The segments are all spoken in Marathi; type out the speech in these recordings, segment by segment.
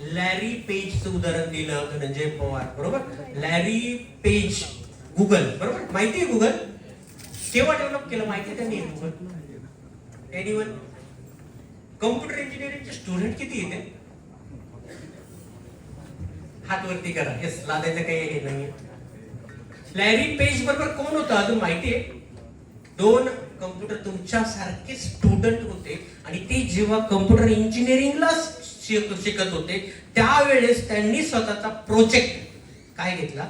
लॅरी पेजचं उदाहरण दिलं धनंजय पवार, बरोबर. लॅरी पेज गुगल, बरोबर. माहिती आहे गुगल केव्हा डेव्हलप केलं माहिती आहे त्यांनी गुगल? एनीवन? कम्प्युटर इंजिनिअरिंगचे स्टुडंट किती येते? हात वरती करा. येस, लादायचं काही हे नाहीये. लॅरी पेज बरोबर कोण होतं अजून माहिती आहे? 2 कम्प्युटर तुमच्या सारखे स्टुडंट होते आणि ते जेव्हा कम्प्युटर इंजिनिअरिंगला शिकत होते त्यावेळेस त्यांनी स्वतःचा प्रोजेक्ट काय घेतला?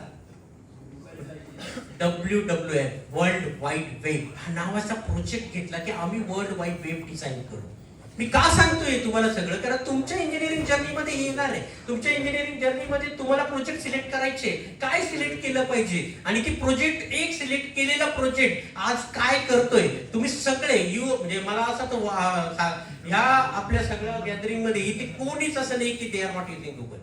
WWF, वर्ल्ड वाईड वेब हा नावाचा प्रोजेक्ट घेतला की आम्ही वर्ल्ड वाईड वेब डिझाईन करू. मी का सांगतोय तुम्हाला सगळं? कारण तुमच्या इंजिनिअरिंग जर्नीमध्ये येणार आहे. तुमच्या इंजिनिअरिंग जर्नीमध्ये तुम्हाला प्रोजेक्ट सिलेक्ट करायचे, काय सिलेक्ट केलं पाहिजे आणि की प्रोजेक्ट एक सिलेक्ट केलेला प्रोजेक्ट आज काय करतोय तुम्ही सगळे म्हणजे मला असं तर ह्या आपल्या सगळ्या गॅदरिंग मध्ये इथे कोणीच असं नाही की they are not using Google.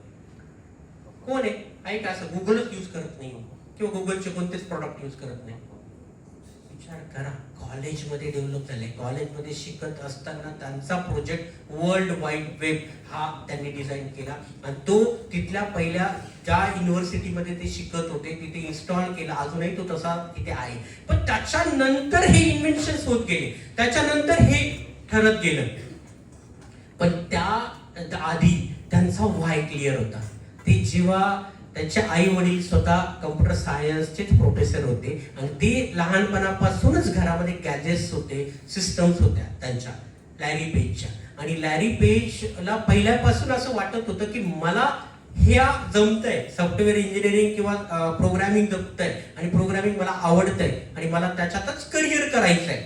कोण आहे का असं गुगलच यूज करत नाही किंवा गुगलचे कोणतेच प्रॉडक्ट यूज करत नाही? विचार करा. कॉलेजमध्ये डेव्हलप झाले, कॉलेजमध्ये शिकत असताना त्यांचा प्रोजेक्ट वर्ल्ड वाईड वेब हा त्यांनी डिझाईन केला आणि तो तिथल्या पहिल्या ज्या युनिव्हर्सिटीमध्ये ते शिकत होते तिथे इन्स्टॉल केला. अजूनही तो तसा तिथे आहे. पण त्याच्यानंतर हे इन्व्हेन्शन होत गेले, त्याच्यानंतर हे ठरत गेलं. पण त्या आधी त्यांचा व्हाय क्लिअर होता. ते जेव्हा त्यांचे आई वडील स्वतः कम्प्युटर सायन्सचेच प्रोफेसर होते आणि ते लहानपणापासूनच घरामध्ये गॅजेट्स होते, सिस्टम्स होत्या त्यांच्या लॅरी पेजच्या. आणि लॅरी पेजला पहिल्यापासून असं वाटत होतं की मला हे जमतंय, सॉफ्टवेअर इंजिनिअरिंग किंवा प्रोग्रामिंग जमतंय आणि प्रोग्रामिंग मला आवडतंय आणि मला त्याच्यातच करिअर करायचंय.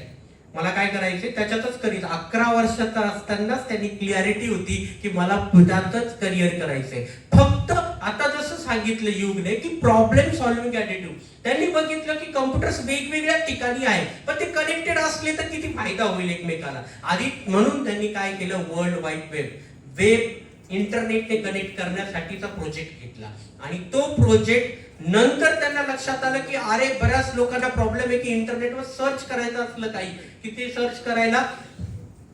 मला काय करायचंय त्याच्यातच करिअर. 11 वर्षाचा असतानाच त्यांनी क्लिअरिटी होती की मला त्यातच करिअर करायचंय. फक्त आता जसं सांगितलं युगने की प्रॉब्लेम सॉल्व्हिंग ॲटिट्यूड. त्यांनी बघितलं की कम्प्युटर्स वेगवेगळ्या ठिकाणी आहे पण ते कनेक्टेड असले तर किती फायदा होईल एकमेकाला. आधी म्हणून त्यांनी काय केलं? वर्ल्ड वाईड वेब, वेब इंटरनेटने कनेक्ट करण्यासाठीचा प्रोजेक्ट घेतला. आणि तो प्रोजेक्ट नंतर त्यांना लक्षात आलं की अरे बऱ्याच लोकांना प्रॉब्लेम आहे की इंटरनेटवर सर्च करायचं असलं काही की ते सर्च करायला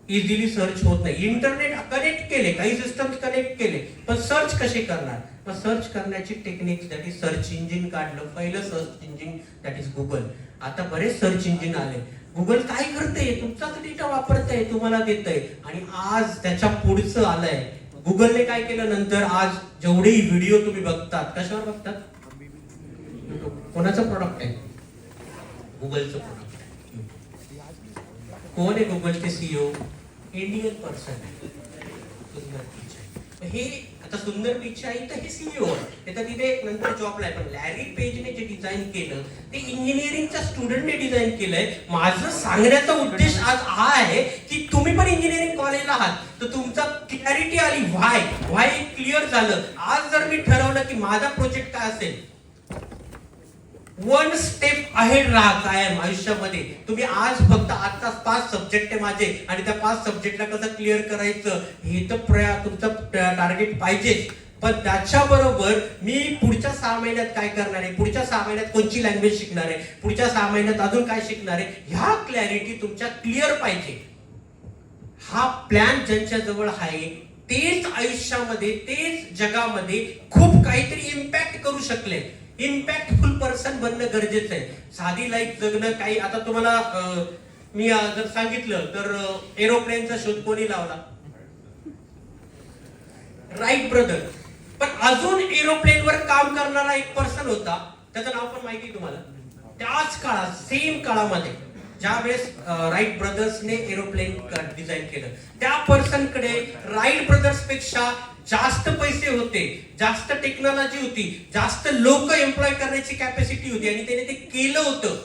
इझिली सर्च होत नाही. इंटरनेट कनेक्ट केले, काही सिस्टम्स कनेक्ट केले पण सर्च कसे करणार? मग सर्च करण्याची technique that is search engine काढलं. पहिलं search engine that is Google. आता बरेच सर्च इंजिन आले. गुगल काय करते? तुमचाच डेटा वापरतंय, तुम्हाला देतंय. आणि आज त्याच्या पुढचं आलंय. गुगलने काय केलं नंतर? आज जेवढे व्हिडिओ तुम्ही बघतात कशावर बघतात? कोणाचं प्रोडक्ट आहे? गुगलचं प्रोडक्ट आहे. कोण आहे गुगलचे सीईओ? इंडियन पर्सन आहे, सुंदर पिचाई. हे आता सुंदर पिचाई तर हे सीईओ आहे, तर तिथे नंतर जॉबला आहे. पण लॅरी पेजने जे डिझाईन केलं ते इंजिनिअरिंगच्या स्टुडंटने डिझाईन केलंय. माझं सांगण्याचा उद्देश आज हा आहे की तुम्ही पण इंजिनिअरिंग कॉलेजला आहात तर तुमचा क्लॅरिटी आली, व्हाय क्लिअर झालं. आज जर मी ठरवलं की माझा प्रोजेक्ट काय असेल, 1 स्टेप अहेड राहा कायम आयुष्यामध्ये. तुम्ही आज फक्त आता 5 सब्जेक्ट आहे माझे आणि त्या 5 सब्जेक्टला कसं क्लिअर करायचं हे तर तुमचं टार्गेट पाहिजेच. पण त्याच्याबरोबर मी पुढच्या 6 महिन्यात काय करणार आहे, पुढच्या 6 महिन्यात कोणची लँग्वेज शिकणार आहे, पुढच्या 6 महिन्यात अजून काय शिकणार आहे, ह्या क्लॅरिटी तुमच्या क्लिअर पाहिजे. हा प्लॅन ज्यांच्या जवळ आहे तेच आयुष्यामध्ये, तेच जगामध्ये खूप काहीतरी इम्पॅक्ट करू शकले. इम्पॅक्टफुल पर्सन बनणं गरजेचं आहे. साधी लाईफ जगणं काही. आता तुम्हाला मी जर सांगितलं तर एरोप्लेनचा शोध कोणी लावला? Wright brother. पण अजून एरोप्लेनवर काम करणारा एक पर्सन होता, त्याचं नाव पण माहिती तुम्हाला? त्याच काळात, सेम काळामध्ये ज्या वेळेस राईट ब्रदर्सने एरोप्लेन डिझाईन केलं, त्या पर्सनकडे राईट ब्रदर्स पेक्षा जास्त पैसे होते, जास्त टेक्नॉलॉजी होती, जास्त लोक एम्प्लॉय करण्याची कॅपॅसिटी होती आणि त्याने ते केलं होतं.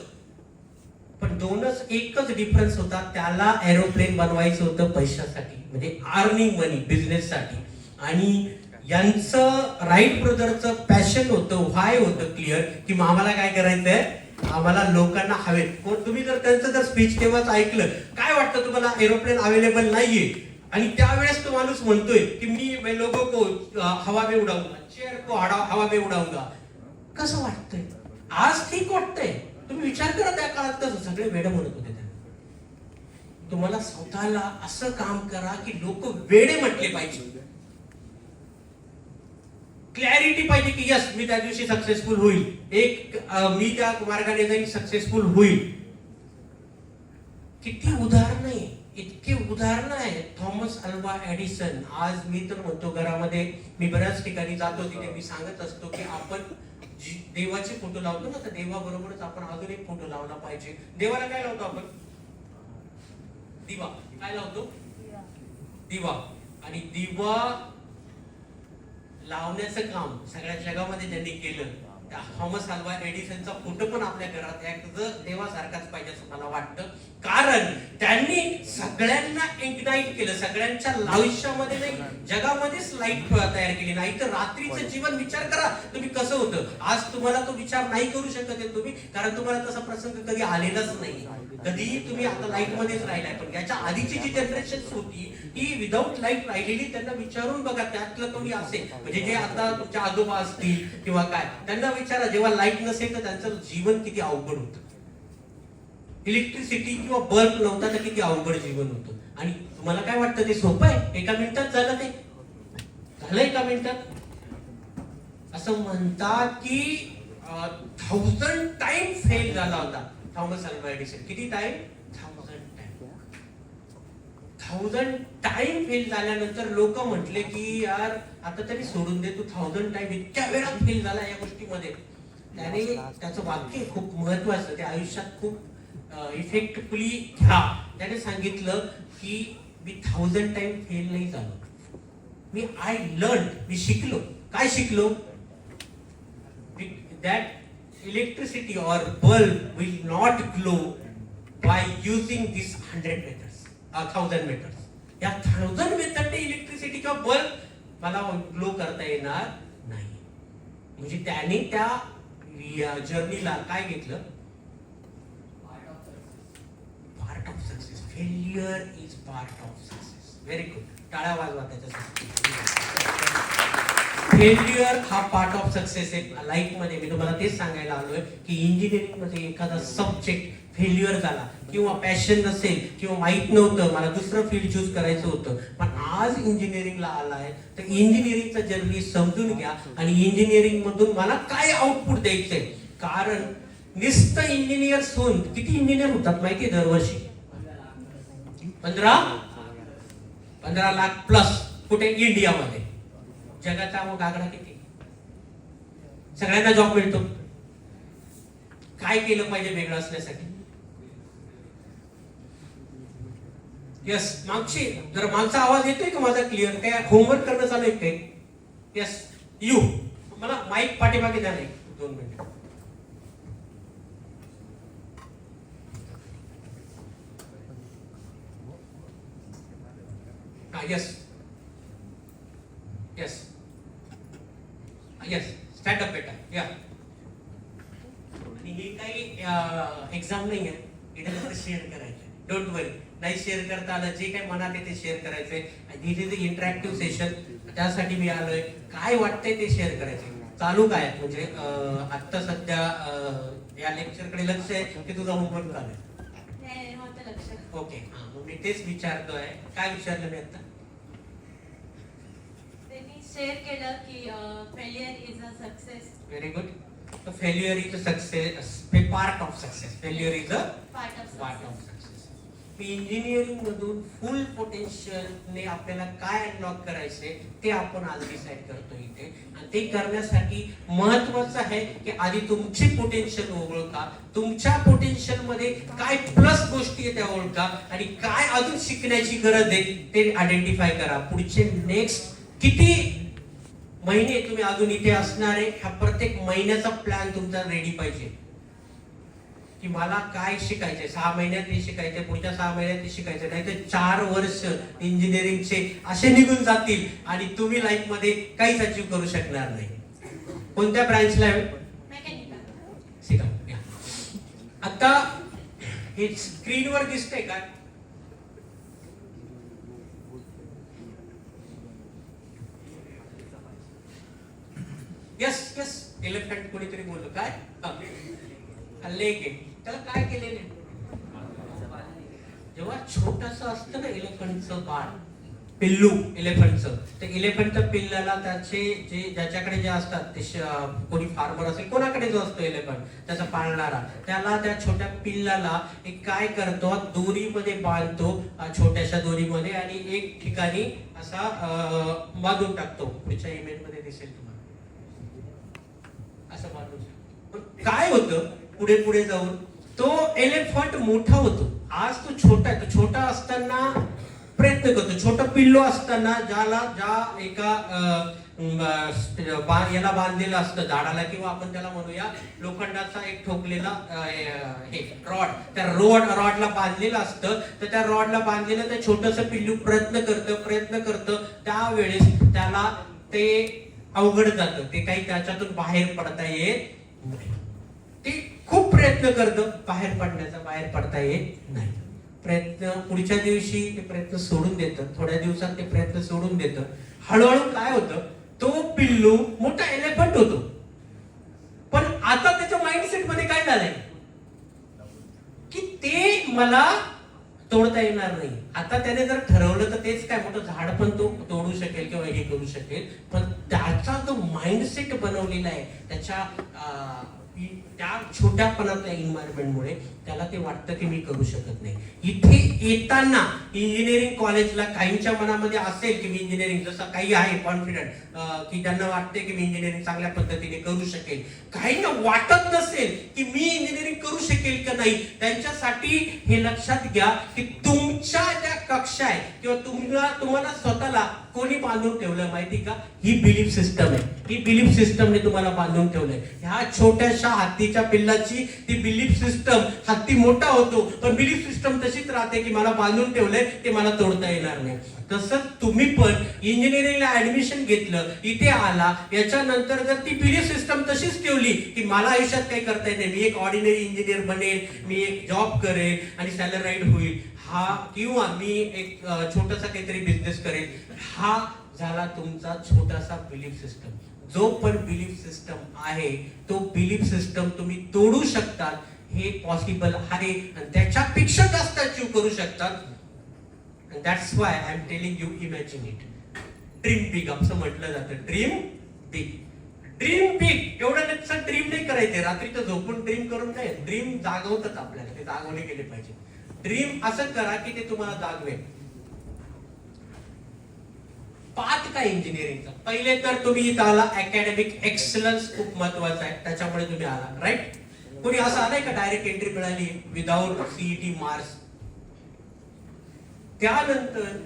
पण एकच डिफरन्स होता, त्याला एरोप्लेन बनवायचं होतं पैशासाठी, म्हणजे अर्निंग मनी, बिझनेस साठी. आणि यांचं राईट ब्रदरचं पॅशन होतं, व्हाय होतं क्लिअर की आम्हाला काय करायचंय, आम्हाला लोकांना हवेत. तुम्ही जर त्यांचं जर स्पीच तेव्हाच ऐकलं, काय वाटतं तुम्हाला? एरोप्लेन अवेलेबल नाहीये आणि त्यावेळेस तो माणूस म्हणतोय की मी लोगों को हवा में उडाऊंगा, चेयर को हवा में उडाऊंगा. कसं वाटतंय? आज ठीक वाटतंय. तुम्ही विचार करा त्या काळात कसं सगळे वेडे म्हणत होते. तुम्हाला स्वतःला असं काम करा की लोक वेडे म्हटले पाहिजे. क्लॅरिटी पाहिजे की यस मी त्या दिवशी सक्सेसफुल होईल, मी त्या मार्गाने जाईल, सक्सेसफुल होईल. किती उदाहरणं आहे, इतके उदाहरणं आहे. Thomas Alva Edison. आज मी तर म्हणतो घरामध्ये मी बऱ्याच ठिकाणी जातो, तिथे मी सांगत असतो की आपण देवाचे फोटो लावतो ना, तर देवाबरोबरच आपण अजून एक फोटो लावला पाहिजे. देवाला काय लावतो आपण? दिवा. काय लावतो? दिवा. आणि दिवा लावण्याचं काम सगळ्या जगामध्ये त्यांनी केलं. त्या थॉमस अल्वा एडिसनचा फोटो पण आपल्या घरात देवासारखाच पाहिजे असं मला वाटतं. कारण त्यांनी सगळ्यांना इग्नाइट केलं, सगळ्यांच्या आयुष्यामध्ये नाही जगामध्येच लाईट तयार केली. नाही तर रात्रीचं जीवन विचार करा तुम्ही कसं होतं. आज तुम्हाला तो विचार नाही करू शकत आहे तुम्ही, कारण तुम्हाला तसा प्रसंग कधी आलेलाच नाही. कधीही तुम्ही आता लाईट मध्येच राहिलाय. पण याच्या आधीची जी जनरेशन होती ती विदाऊट लाईट राहिलेली. त्यांना विचारून बघा, त्यातलं कोणी असेल म्हणजे जे आता तुमच्या आजोबा असतील किंवा काय, त्यांना विचारा जेव्हा लाईट नसेल तर त्यांचं जीवन किती अवघड होतं. इलेक्ट्रिसिटी किंवा बल्ब नव्हता तर किती अवघड जीवन होतं. आणि तुम्हाला काय वाटतं ते सोपं आहे? एका मिनिटात झालं, ते झालं एका मिनिटात. असं म्हणतात की 1000 टाइम फेल झाला होता थॉमस अल्वा एडिसन. किती टाइम? 1000 टाइम फेल झाल्यानंतर लोक म्हटले की यार आता तरी सोडून दे, तू 1000 टाइम इतक्या वेळात फेल झाला या गोष्टीमध्ये. त्याने त्याचं वाक्य खूप महत्वाचं, ते आयुष्यात खूप इफेक्टफुली घ्या. त्याने सांगितलं की मी 1000 टाइम फेल नाही झालो, मी मी शिकलो. काय शिकलो? दॅट इलेक्ट्रिसिटी और bulb will not glow by using this 1000 methods. या 1000 मेथडने इलेक्ट्रिसिटी किंवा बल्ब मला ग्लो करता येणार नाही. म्हणजे त्याने त्या जर्नीला काय घेतलं? Part of success. Failure is part of success. Very good. टाळ्या वाजवा त्याच्यासाठी. फेल्युअर हा पार्ट ऑफ सक्सेस आहे लाईफ मध्ये. मी तुम्हाला तेच सांगायला आलोय की इंजिनिअरिंग मध्ये एखादा सब्जेक्ट फेल्युअर झाला किंवा पॅशन नसेल किंवा माहित नव्हतं, मला दुसरं फील्ड चूज करायचं होतं, पण आज इंजिनिअरिंगला आलाय तर इंजिनिअरिंगचा जर्नी समजून घ्या आणि इंजिनिअरिंग मधून मला काय आउटपुट द्यायचंय. कारण नुसतं इंजिनियर होऊन किती इंजिनियर होतात माहितीये दरवर्षी? 15 लाख प्लस. कुठे? इंडियामध्ये. जगाचा मग आकडा किती? सगळ्यांना जॉब मिळतो. काय केलं पाहिजे वेगळं असण्यासाठी? यस. मागचा आवाज येतोय का माझा क्लिअर? काय होमवर्क करणं चालू आहे काय? यस. यू मला माईक पाठीमागे द्या. नाही 2 minute. Yes yes yes. Stand up बेटा. या. आणि हे काही एक्झाम नाही आहे, इथे फक्त शेअर करायचं. डोंट वरी. नाही शेअर करता आलं, जे काही मनात आहे ते शेअर करायचंय. दिस इज इंटरॅक्टिव्ह सेशन. त्यासाठी मी आलोय. काय वाटतंय ते शेअर करायचंय. चालू काय म्हणजे आता सध्या या लेक्चरकडे लक्ष आहे की तुझा होमवर्क चालू आहे? ओके. हा, मग मी तेच विचारतोय. काय विचारलं मी आता? शेअर केलं की failure is a success. Very good. So failure is a success, part of success. Failure is a part of success. Engineering मधून फुल पोटेन्शियलने आपल्याला काय अनलॉक करायचे ते आपण आज डिसाइड करतो इथे. आणि ते करण्यासाठी महत्वाचं आहे की आधी तुमची पोटेन्शियल ओळखा, तुमच्या पोटेन्शियल मध्ये काय प्लस गोष्टी आहेत त्या ओळखा, आणि काय अजून शिकण्याची गरज आहे ते आयडेंटिफाय करा. पुढचे नेक्स्ट किती महिने तुम्ही अजून इथे असणार आहे, ह्या प्रत्येक महिन्याचा प्लॅन तुमचा रेडी पाहिजे की मला काय शिकायचंय. 6 महिन्यात हे शिकायचंय, पुढच्या 6 महिन्यात हे शिकायचंय. नाही तर 4 वर्ष इंजिनिअरिंगचे असे निघून जातील आणि तुम्ही लाईफ मध्ये काहीच अचीव्ह करू शकणार नाही. कोणत्या ब्रांचला आहे? शिका. आता हे स्क्रीनवर दिसतंय का? Yes yes. एलिफंट कोणीतरी बोललो. काय? लेक आहे. त्याला काय केलेलं? जेव्हा छोटस असतं ना एलिफंटचं बाळ, पिल्लू इलेफंटचं, ते इलेफंटच्या पिल्लाला त्याचे ज्याच्याकडे जे असतात ते कोणी फार्मर असेल, कोणाकडे जो असतो एलिफंट त्याचा पाळणारा, त्याला त्या छोट्या पिल्लाला एक काय करतो, दोरीमध्ये बांधतो, छोट्याशा दोरीमध्ये, आणि एक ठिकाणी असा बांधून टाकतो. पुढच्या इमेज मध्ये दिसेल तुम्हाला असं बांधून. पण काय होतं पुढे पुढे जाऊन तो एलिफंट मोठा होतो. आज तो छोटा आहे, तो छोटा असताना प्रयत्न करतो, छोटा पिल्लू असताना ज्या एका याला बांधलेलं असतं झाडाला, किंवा आपण त्याला म्हणूया लोखंडाचा एक ठोकलेला हे रॉड, त्या रॉडला बांधलेलं असतं. तर त्या रॉडला बांधलेलं ते छोटस पिल्लू प्रयत्न करतं, त्यावेळेस त्याला ते अवघड जातं, ते काही त्याच्यातून बाहेर पडता येत नाही. ते खूप प्रयत्न करतं, बाहेर पडता येत नाही. पुढच्या दिवशी ते प्रयत्न सोडून देतं, थोड्या दिवसात ते प्रयत्न सोडून देतं. हळूहळू काय होतं, तो पिल्लू मोठा एलिफंट होतो. पण आता त्याच्या माइंडसेट मध्ये काय झालंय की ते मला तोडता येणार नाही. आता त्याने जर ठरवलं तर तेच काय मोठं झाड पण तो तोडू शकेल किंवा हे करू शकेल. पण त्याचा जो माइंडसेट बनवलेला आहे त्या छोट्यापणातल्या एन्व्हायरमेंटमुळे त्याला ते वाटतं की मी करू शकत नाही. इथे येताना इंजिनिअरिंग कॉलेजला काहींच्या मनामध्ये असेल की मी इंजिनिअरिंग, जसं काही आहे कॉन्फिडंट की त्यांना वाटते की मी इंजिनिअरिंग चांगल्या पद्धतीने करू शकेल. काहींना वाटत नसेल की मी इंजिनिअरिंग करू शकेल का नाही. त्यांच्यासाठी हे लक्षात घ्या की तुमच्या ज्या कक्षा आहे किंवा तुम्हाला स्वतःला कोणी बांधून ठेवलं माहिती का, ही बिलीफ सिस्टम आहे. ही बिलीफ सिस्टमने तुम्हाला बांधून ठेवलंय. ह्या छोट्याशा हत्तीच्या पिल्लाची ती बिलीफ सिस्टम, हत्ती मोठा होतो पण बिलीफ सिस्टम तशीच राहते की मला बांधून ठेवलंय, ते मला तोडता येणार नाही. तसंच तुम्ही पण इंजिनिअरिंगला ऍडमिशन घेतलं, इथे आला, याच्यानंतर जर ती बिलीफ सिस्टम तशीच ठेवली की मला आयुष्यात काही करता येत नाही, मी एक ऑर्डिनरी इंजिनियर बनेल, मी एक जॉब करेल आणि सॅलराईड होईल, किंवा मी एक छोटासा काहीतरी बिझनेस करेल, हा झाला तुमचा छोटासा बिलीफ सिस्टम. जो पण बिलीफ सिस्टम आहे तो बिलीफ सिस्टम तुम्ही तोडू शकतात, हे पॉसिबल आहे, आणि त्याच्यापेक्षा जास्त अचीव करू शकतात. And that's why I'm telling you, imagine it. Dream big असं म्हटलं जातं. Dream big, dream big. एवढं लक्षात ड्रीम नाही करायचे, रात्रीचं झोपून ड्रीम करून नाही. ड्रीम जागवतात आपल्याला, ते जागवले गेले पाहिजे. ड्रीम असं करा की ते तुम्हाला जागवेल. पाथ काय इंजिनिअरिंगचा, पहिले तर तुम्ही इथं आला, अकॅडमिक एक्सलन्स खूप महत्वाचा आहे, त्याच्यामुळे तुम्ही आला, राईट. कोणी असं आलंय का डायरेक्ट एंट्री मिळाली विदाउट सीईटी मार्क्स. त्यानंतर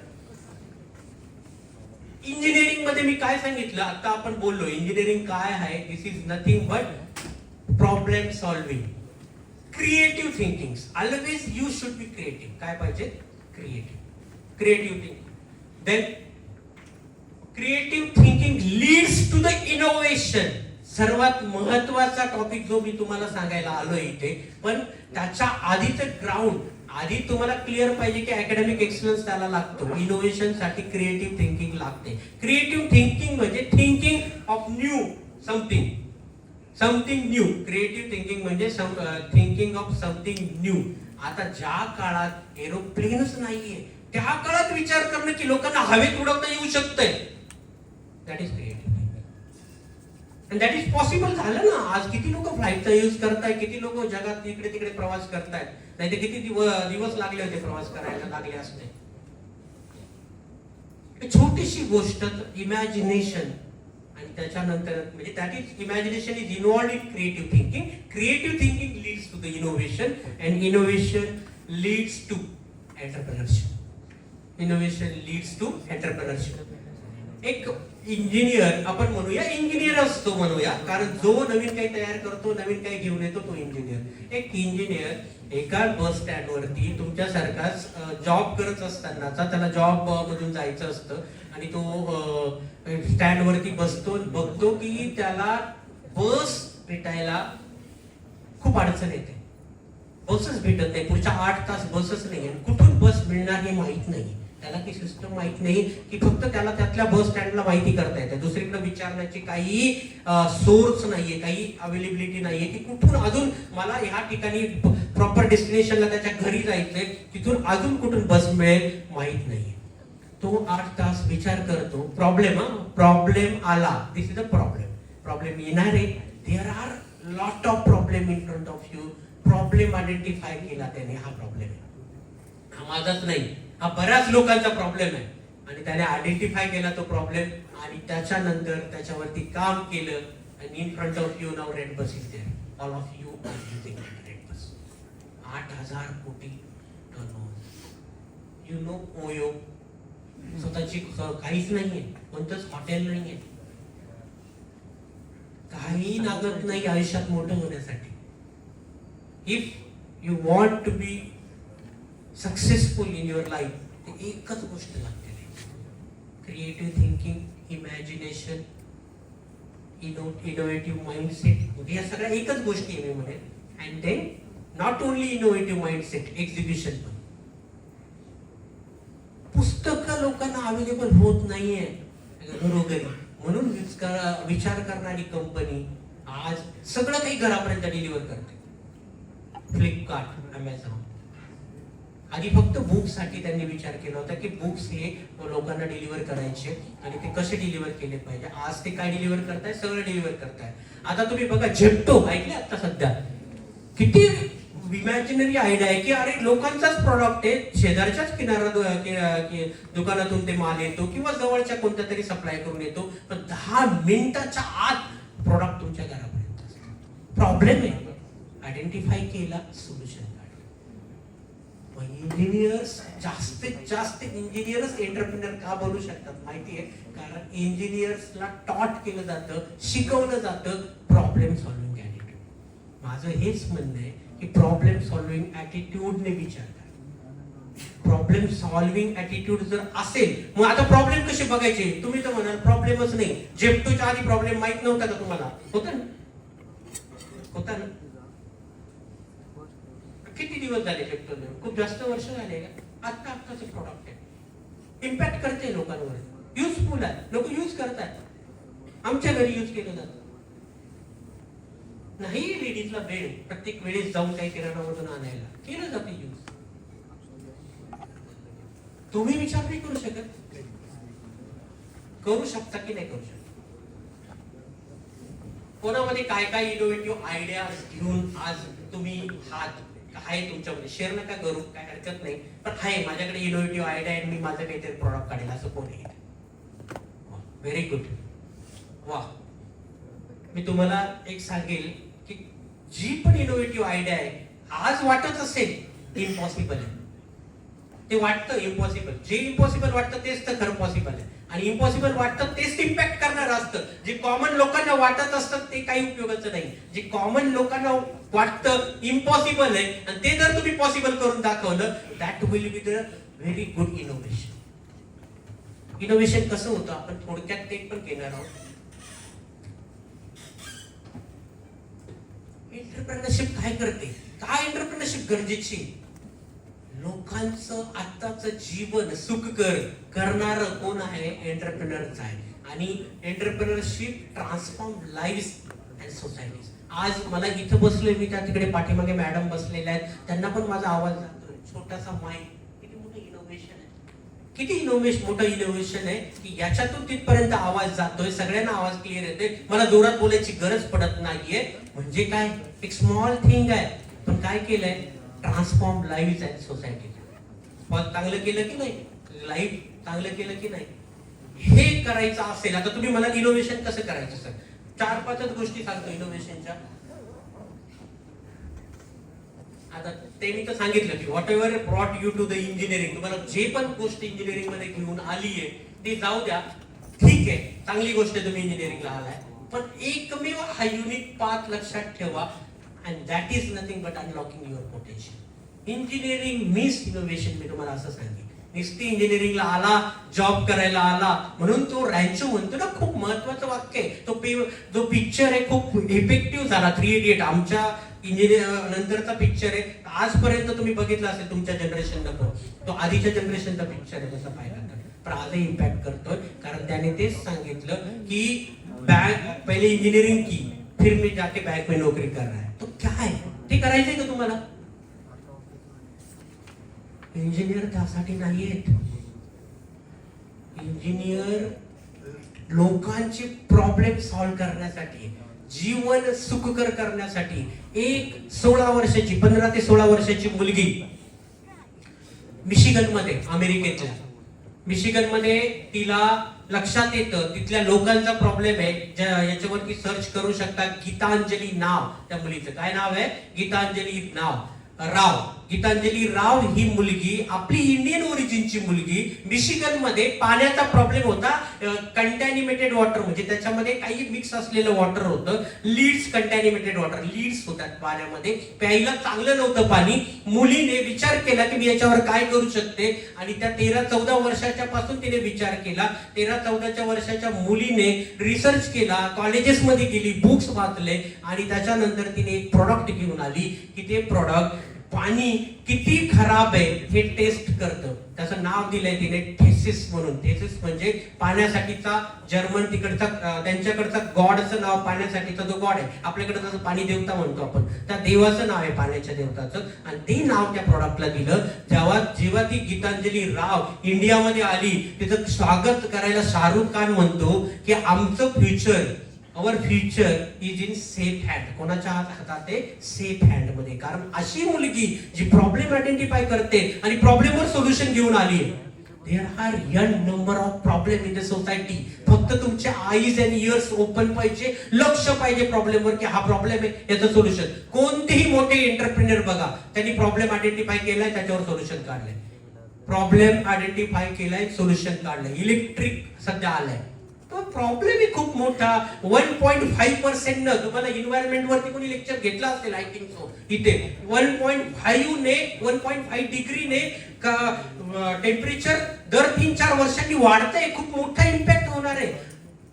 इंजिनिअरिंग मध्ये मी काय सांगितलं, आता आपण बोललो इंजिनिअरिंग काय आहे. This is nothing but problem solving, creative thinking. Always you should be creative. काय पाहिजे, creative thinking. Then creative thinking leads to the innovation. सर्वात महत्वाचा टॉपिक जो मी तुम्हाला सांगायला आलोय इथे, पण त्याच्या आधीचं ग्राउंड आधी तुम्हाला क्लिअर पाहिजे की अकॅडमिक एक्सलन्स त्याला लागतो. इनोव्हेशन साठी क्रिएटिव्ह थिंकिंग लागते. क्रिएटिव्ह थिंकिंग म्हणजे thinking of new something new. Creative thinking म्हणजे थिंकिंग ऑफ समथिंग न्यू. आता ज्या काळात एरोप्लेनच नाहीये त्या काळात विचार करणं की लोकांना हवेत उडवता येऊ शकतंय, that is creative. That is possible झालं ना. आज किती लोक फ्लाईटचा यूज करतायत, किती लोक जगात इकडे तिकडे प्रवास करतायत. नाही तर किती दिवस लागले होते प्रवास करायला, लागले असते. छोटीशी गोष्ट इमॅजिनेशन, आणि त्याच्यानंतर म्हणजे that is imagination is involved in creative thinking. Creative thinking leads to the innovation, and innovation leads to entrepreneurship. Innovation leads to entrepreneurship. एक इंजिनियर आपण म्हणूया, इंजिनियर असतो म्हणूया, कारण जो नवीन काही तयार करतो, नवीन काही घेऊन येतो तो इंजिनियर. एक इंजिनियर एका बस स्टँड वरती तुमच्यासारखाच जॉब करत असतानाचा, त्याला जॉब मधून जायचं असतं, आणि तो स्टँड वरती बसतो, बघतो की त्याला बस भेटायला खूप अडचण येते. बसच भेटत नाही, पुढच्या 8 तास बसच नाही, कुठून बस मिळणार हे माहित नाही. त्याला ती सिस्टम माहित नाही की फक्त त्याला त्यातल्या बस स्टँडला माहिती करता येते. दुसरीकडे विचारण्याची काही सोर्स नाहीये, काही अवेलेबिलिटी नाहीये की कुठून अजून मला ह्या ठिकाणी प्रॉपर डेस्टिनेशनला त्याच्या घरी जायचंय, तिथून अजून कुठून बस मिळेल माहित नाहीये. तो 8 तास विचार करतो. प्रॉब्लेम आला, दिस इज अ प्रॉब्लेम येणार आहे. There are lot of problem in front of you. Problem identify केला त्याने, हा प्रॉब्लेम आहे, हा माझाच नाही, हा बऱ्याच लोकांचा प्रॉब्लेम आहे. आणि त्याने आयडेंटिफाय केला तो प्रॉब्लेम आणि त्याच्यानंतर त्याच्यावरती काम केलं. आणि in front of you now red bus is there. All of you are using red bus. 8,000 crore turnover. You know OYO स्वतःची काहीच नाहीये, कोणतंच हॉटेल नाहीये, काही लागत नाही आयुष्यात मोठं होण्यासाठी. If you want to be successful in your life, तर एकच गोष्ट लागते, creative thinking, imagination, innovative mindset. या सगळ्या एकच गोष्टी आहे मी म्हणेन. And then not only innovative mindset, execution पण. पुस्तकं लोकांना अवेलेबल होत नाहीये घरोघरी, म्हणून विचार करणारी कंपनी आज सगळं काही घरापर्यंत डिलिव्हर करते. Flipkart, Amazon. आधी फक्त बुक्स साठी त्यांनी विचार केला होता की बुक्स हे लोकांना डिलिव्हर करायचे आणि ते कसे डिलिव्हर केले पाहिजे. आज ते काय डिलिव्हर करताय, सगळं डिलिव्हर करताय. आता तुम्ही बघा, झेप्टो ऐकले आता सध्या, किती इमॅजिनरी आयडिया आहे की अरे लोकांचाच प्रॉडक्ट आहे, शेजारच्याच दुकानातून ते माल येतो किंवा जवळच्या कोणत्या तरी सप्लाय करून येतो, पण 10 मिनिटाच्या आत प्रॉडक्ट तुमच्या घरापर्यंत. प्रॉब्लेम आहे, आयडेंटिफाय केला, सोल्युशन काढलं. इंजिनियर्स, जास्तीत जास्त इंजिनियर्स एंटरप्रेन्योर का बनू शकतात माहिती आहे? कारण इंजिनियर्सला टॉट केलं जातं, शिकवलं जातं प्रॉब्लेम सॉल्व्हिंग ॲटिट्यूड. माझं हेच म्हणणं आहे की प्रॉब्लेम सॉल्व्हिंग ॲटिट्यूडने विचार करा. प्रॉब्लेम सॉल्व्हिंग ॲटिट्यूड जर असेल, मग आता प्रॉब्लेम कसे बघायचे? तुम्ही तर म्हणाल प्रॉब्लेमच नाही, जेप्टोच्या आधी प्रॉब्लेम माहित नव्हता का तुम्हाला? होता ना. किती दिवस झाले जेप्टोने? खूप जास्त वर्ष झाले का? आत्ताचे प्रॉडक्ट आहे, इम्पॅक्ट करते लोकांवर, युजफुल आहे, लोक यूज करतात. आमच्या घरी यूज केलं जातं. नाही लेडीजला वेळ प्रत्येक वेळेस जाऊन काही किराणामधून आणायला, केलं जाते यूज. तुम्ही विचार नाही करू शकत? करू शकता की नाही करू शकता? कोणामध्ये काय काय इनोव्हेटिव्ह आयडियाज घेऊन आज तुम्ही हात आहे तुमच्यामध्ये, शेअर नका करू, काय हरकत नाही, पण आहे माझ्याकडे इनोव्हेटिव्ह आयडिया आहे, मी माझं काहीतरी प्रॉडक्ट काढेल, असं कोणी? व्हेरी गुड, वा. मी तुम्हाला एक सांगेल की जी पण इनोव्हेटिव्ह आयडिया आहे आज वाटत असेल इम्पॉसिबल आहे, ते वाटतं इम्पॉसिबल. जे इम्पॉसिबल वाटतं तेच तर खरं पॉसिबल आहे, आणि इम्पॉसिबल वाटतं तेच इम्पॅक्ट करणार असतं. जे कॉमन लोकांना वाटत असतं ते काही उपयोगाचं नाही. जे कॉमन लोकांना वाटतं इम्पॉसिबल आहे आणि ते जर तुम्ही पॉसिबल करून दाखवलं, that will be the very good innovation. Innovation कसं होतं आपण थोडक्यात ते पण घेणार आहोत. एंटरप्रेन्योरशिप काय करते, काय एंटरप्रेन्योरशिप गरजेची? लोकांचं आत्ताचं जीवन सुखकर करणारं कोण आहे? एंटरप्रेन्योरच आहे. आणि entrepreneurship transform live and societies. आज मला इथं बसलोय मी, त्या तिकडे पाठीमागे मॅडम बसलेल्या आहेत, त्यांना पण माझा आवाज जातोय, छोटासा माईक. किती मोठं इनोव्हेशन आहे, किती मोठं इनोव्हेशन आहे की याच्यातून तिथपर्यंत आवाज जातोय, सगळ्यांना आवाज क्लिअर येतोय, मला जोरात बोलायची गरज पडत नाहीये. म्हणजे काय, एक स्मॉल थिंग आहे, पण काय केलंय? Transform live and society. चांगलं केलं की नाही? लाईव्ह चांगलं केलं की नाही? हे करायचं असेल, आता तुम्ही मला इनोव्हेशन कसं करायचं सर? 4-5 गोष्टी सांगतो इनोव्हेशनच्या. आता ते मी तर सांगितलं की whatever brought you to the engineering, तुम्हाला जे पण गोष्ट इंजिनिअरिंग मध्ये घेऊन आली आहे ते जाऊ द्या, ठीक आहे, चांगली गोष्ट आहे तुम्ही इंजिनिअरिंगला आलाय, पण एकमेव हा युनिक पाथ लक्षात ठेवा, and that is nothing but unlocking your potential. Engineering means innovation. मी तुम्हाला असं सांगेन, नुसती इंजिनिअरिंगला आला, जॉब करायला आला म्हणून तो रॅन्चो म्हणतो ना, खूप महत्वाचं वाक्य आहे. जो पिक्चर आहे खूप इफेक्टिव्ह झाला, 3 इडियट आमच्या इंजिनिअर नंतरचा पिक्चर आहे. आजपर्यंत तुम्ही बघितला असेल तुमच्या जनरेशन नको, तो आधीच्या जनरेशनचा पिक्चर आहे तसं पाहिला तर, पण आजही इम्पॅक्ट करतोय. कारण त्याने तेच सांगितलं की पहिले इंजिनिअरिंग की फिर मी जाके बैंक में नोकरी कर रहा है. तो क्या है ते करायचंय का तुम्हाला? इंजिनियर त्यासाठी नाहीयेत. इंजिनियर लोकांचे प्रॉब्लेम सॉल्व्ह करण्यासाठी, जीवन सुखकर करण्यासाठी. एक 16 वर्षाची 15 ते 16 वर्षाची मुलगी मिशिगन मध्ये, अमेरिकेतल्या मिशिगन मध्ये, तिला लक्षात येतं तिथल्या लोकांचा प्रॉब्लेम आहे. याच्यावरती सर्च करू शकता. गीतांजली नाव त्या मुलीचं. काय नाव आहे? गीतांजली राव. गीतांजली राव ही मुलगी, आपली इंडियन ओरिजिनची मुलगी, मिशिगन मध्ये पाण्याचा प्रॉब्लेम होता. कंटॅनिमेटेड वॉटर, म्हणजे त्याच्यामध्ये काही मिक्स असलेलं वॉटर होतं. लीड्स, कंटॅनिमेटेड वॉटर, लीड्स होतात पाण्यामध्ये, प्यायला चांगलं नव्हतं पाणी. मुलीने विचार केला की मी याच्यावर काय करू शकते, आणि त्या 13-14 वर्षाच्या पासून तिने विचार केला. 13-14 वर्षाच्या मुलीने रिसर्च केला, कॉलेजेस मध्ये गेली, बुक्स वाचले, आणि त्याच्यानंतर तिने एक प्रोडक्ट घेऊन आली की ते प्रोडक्ट पाणी किती खराब आहे हे टेस्ट करतं. त्याचं नाव दिलंय तिने थेसिस म्हणून. थेसिस म्हणजे पाण्यासाठीचा जर्मन तिकडचा, त्यांच्याकडचा गॉडचं नाव, पाण्यासाठीचा जो गॉड आहे, आपल्याकडे जसं पाणी देवता म्हणतो आपण, त्या देवाचं नाव आहे पाण्याच्या देवताचं, आणि ते नाव त्या प्रोडक्टला दिलं. जेव्हा ती गीतांजली राव इंडियामध्ये आली, तिचं स्वागत करायला शाहरुख खान म्हणतो की आमचं future, our future is in safe hand. कोणाच्या हातात आहे? सेफ हँड मध्ये. कारण अशी मुलगी जी प्रॉब्लेम आयडेंटिफाय करते आणि प्रॉब्लेमवर सोल्युशन घेऊन आली आहे. There are an number of problem in the society. फक्त तुमचे आईज अँड इयर्स ओपन पाहिजे, लक्ष पाहिजे प्रॉब्लेमवर की हा प्रॉब्लेम आहे, याचं सोल्युशन. कोणतेही मोठे एंटरप्रेन्योर बघा, त्यांनी प्रॉब्लेम आयडेंटिफाय केलाय, त्याच्यावर सोल्युशन काढलंय. प्रॉब्लेम आयडेंटिफाय केलाय, सोल्युशन काढलंय. इलेक्ट्रिक सध्या आलंय, तो प्रॉब्लेम आहे खूप मोठा. 1.5% न तुम्हाला एन्व्हायरमेंट वरती कोणी लेक्चर घेतला असेल, आय थिंक सो. इथे 1.5 ने, 1.5 डिग्री ने टेम्परेचर दर 3-4 वर्षांनी वाढतंय. खूप मोठा इम्पॅक्ट होणार आहे.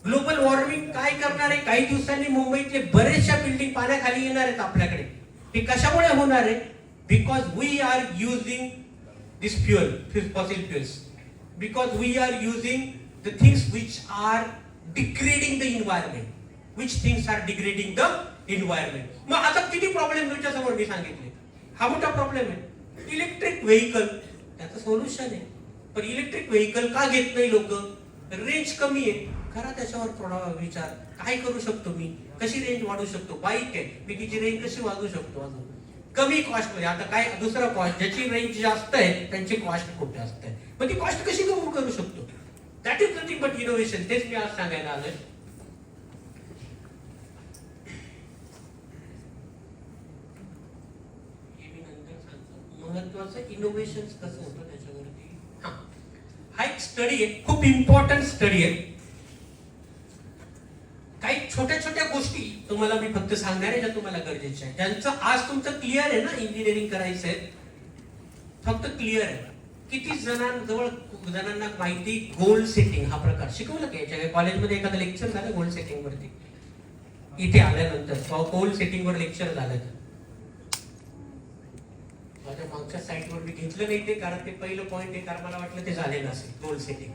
ग्लोबल वॉर्मिंग काय करणार आहे? काही दिवसांनी मुंबईतले बरेचशा बिल्डिंग पाण्याखाली येणार आहेत आपल्याकडे. हे कशामुळे होणार आहे? Because we are using this fuel, fossil fuels. Because we are using the things which are degrading the environment. Which things are degrading the environment? मग आता किती प्रॉब्लेम तुमच्या समोर मी सांगितले. हा मोठा प्रॉब्लेम आहे. इलेक्ट्रिक व्हेकल त्याचं सोल्युशन आहे. पण इलेक्ट्रिक व्हेकल का घेत नाही लोक? रेंज कमी आहे. करा त्याच्यावर थोडा विचार. काय करू शकतो मी? कशी रेंज वाढवू शकतो? बाईक आहे, मी तिची रेंज कशी वाढवू शकतो अजून कमी कॉस्ट मध्ये? आता काय दुसरा कॉस्ट, ज्याची रेंज जास्त आहे त्यांची कॉस्ट खूप जास्त आहे, पण ती कॉस्ट कशी कमी करू शकतो? That is nothing but innovation. तेच मी आज सांगायला आलोय. महत्वाचं इनोव्हेशन कसं होतं त्याच्यावरती. हा एक स्टडी आहे, खूप इम्पॉर्टंट स्टडी आहे. काही छोट्या छोट्या गोष्टी तुम्हाला मी फक्त सांगणार आहे, ज्या तुम्हाला गरजेच्या आहे, ज्यांचं आज तुमचं क्लिअर आहे ना, इंजिनिअरिंग करायचं आहे, फक्त क्लिअर आहे. किती जणांना माहिती गोल सेटिंग हा प्रकार शिकवलं का याच्या कॉलेजमध्ये? एखादं लेक्चर झालं गोल सेटिंग वरती? इथे आल्यानंतर गोल सेटिंग वर लेक्चर झालं तर माझ्या मागच्या साईटवर मी घेतलं नाही ते, कारण ते पहिलं पॉइंट आहे, कारण मला वाटलं ते झाले नसेल. गोल सेटिंग,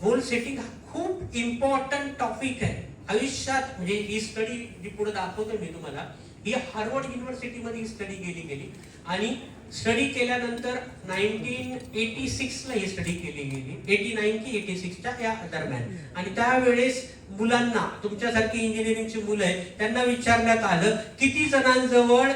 गोल सेटिंग हा खूप इम्पॉर्टंट टॉपिक आहे आयुष्यात. म्हणजे ही स्टडी जी पुढे दाखवतो मी तुम्हाला, ही हार्वर्ड युनिव्हर्सिटीमध्ये ही स्टडी गेली आणि स्टडी केल्यानंतर 1986 ला ही स्टडी केली गेली, 89 की 86च्या या दरम्यान. आणि त्यावेळेस मुलांना, तुमच्यासारखी इंजिनिअरिंगची मुलं आहेत, त्यांना विचारण्यात आलं किती जणांजवळ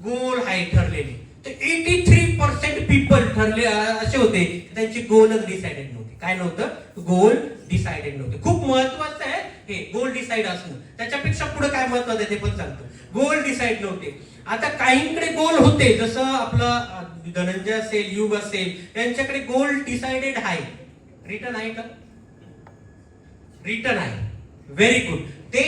गोल आहे ठरलेले. तर 83% पीपल ठरले असे होते त्यांचे गोलच डिसाइडेड नव्हते. काय नव्हतं? गोल डिसाइडेड नव्हते. खूप महत्वाचं आहे हे गोल डिसाइड असणं. त्याच्यापेक्षा पुढे काय महत्वाचं आहे ते पण सांगतो. गोल डिसाइड नव्हते. आता काहींकडे गोल होते, जसं आपलं धनंजय असेल, युग असेल, यांच्याकडे गोल डिसाइडेड आहे. रिटर्न आहे का? रिटर्न आहे. Very good. ते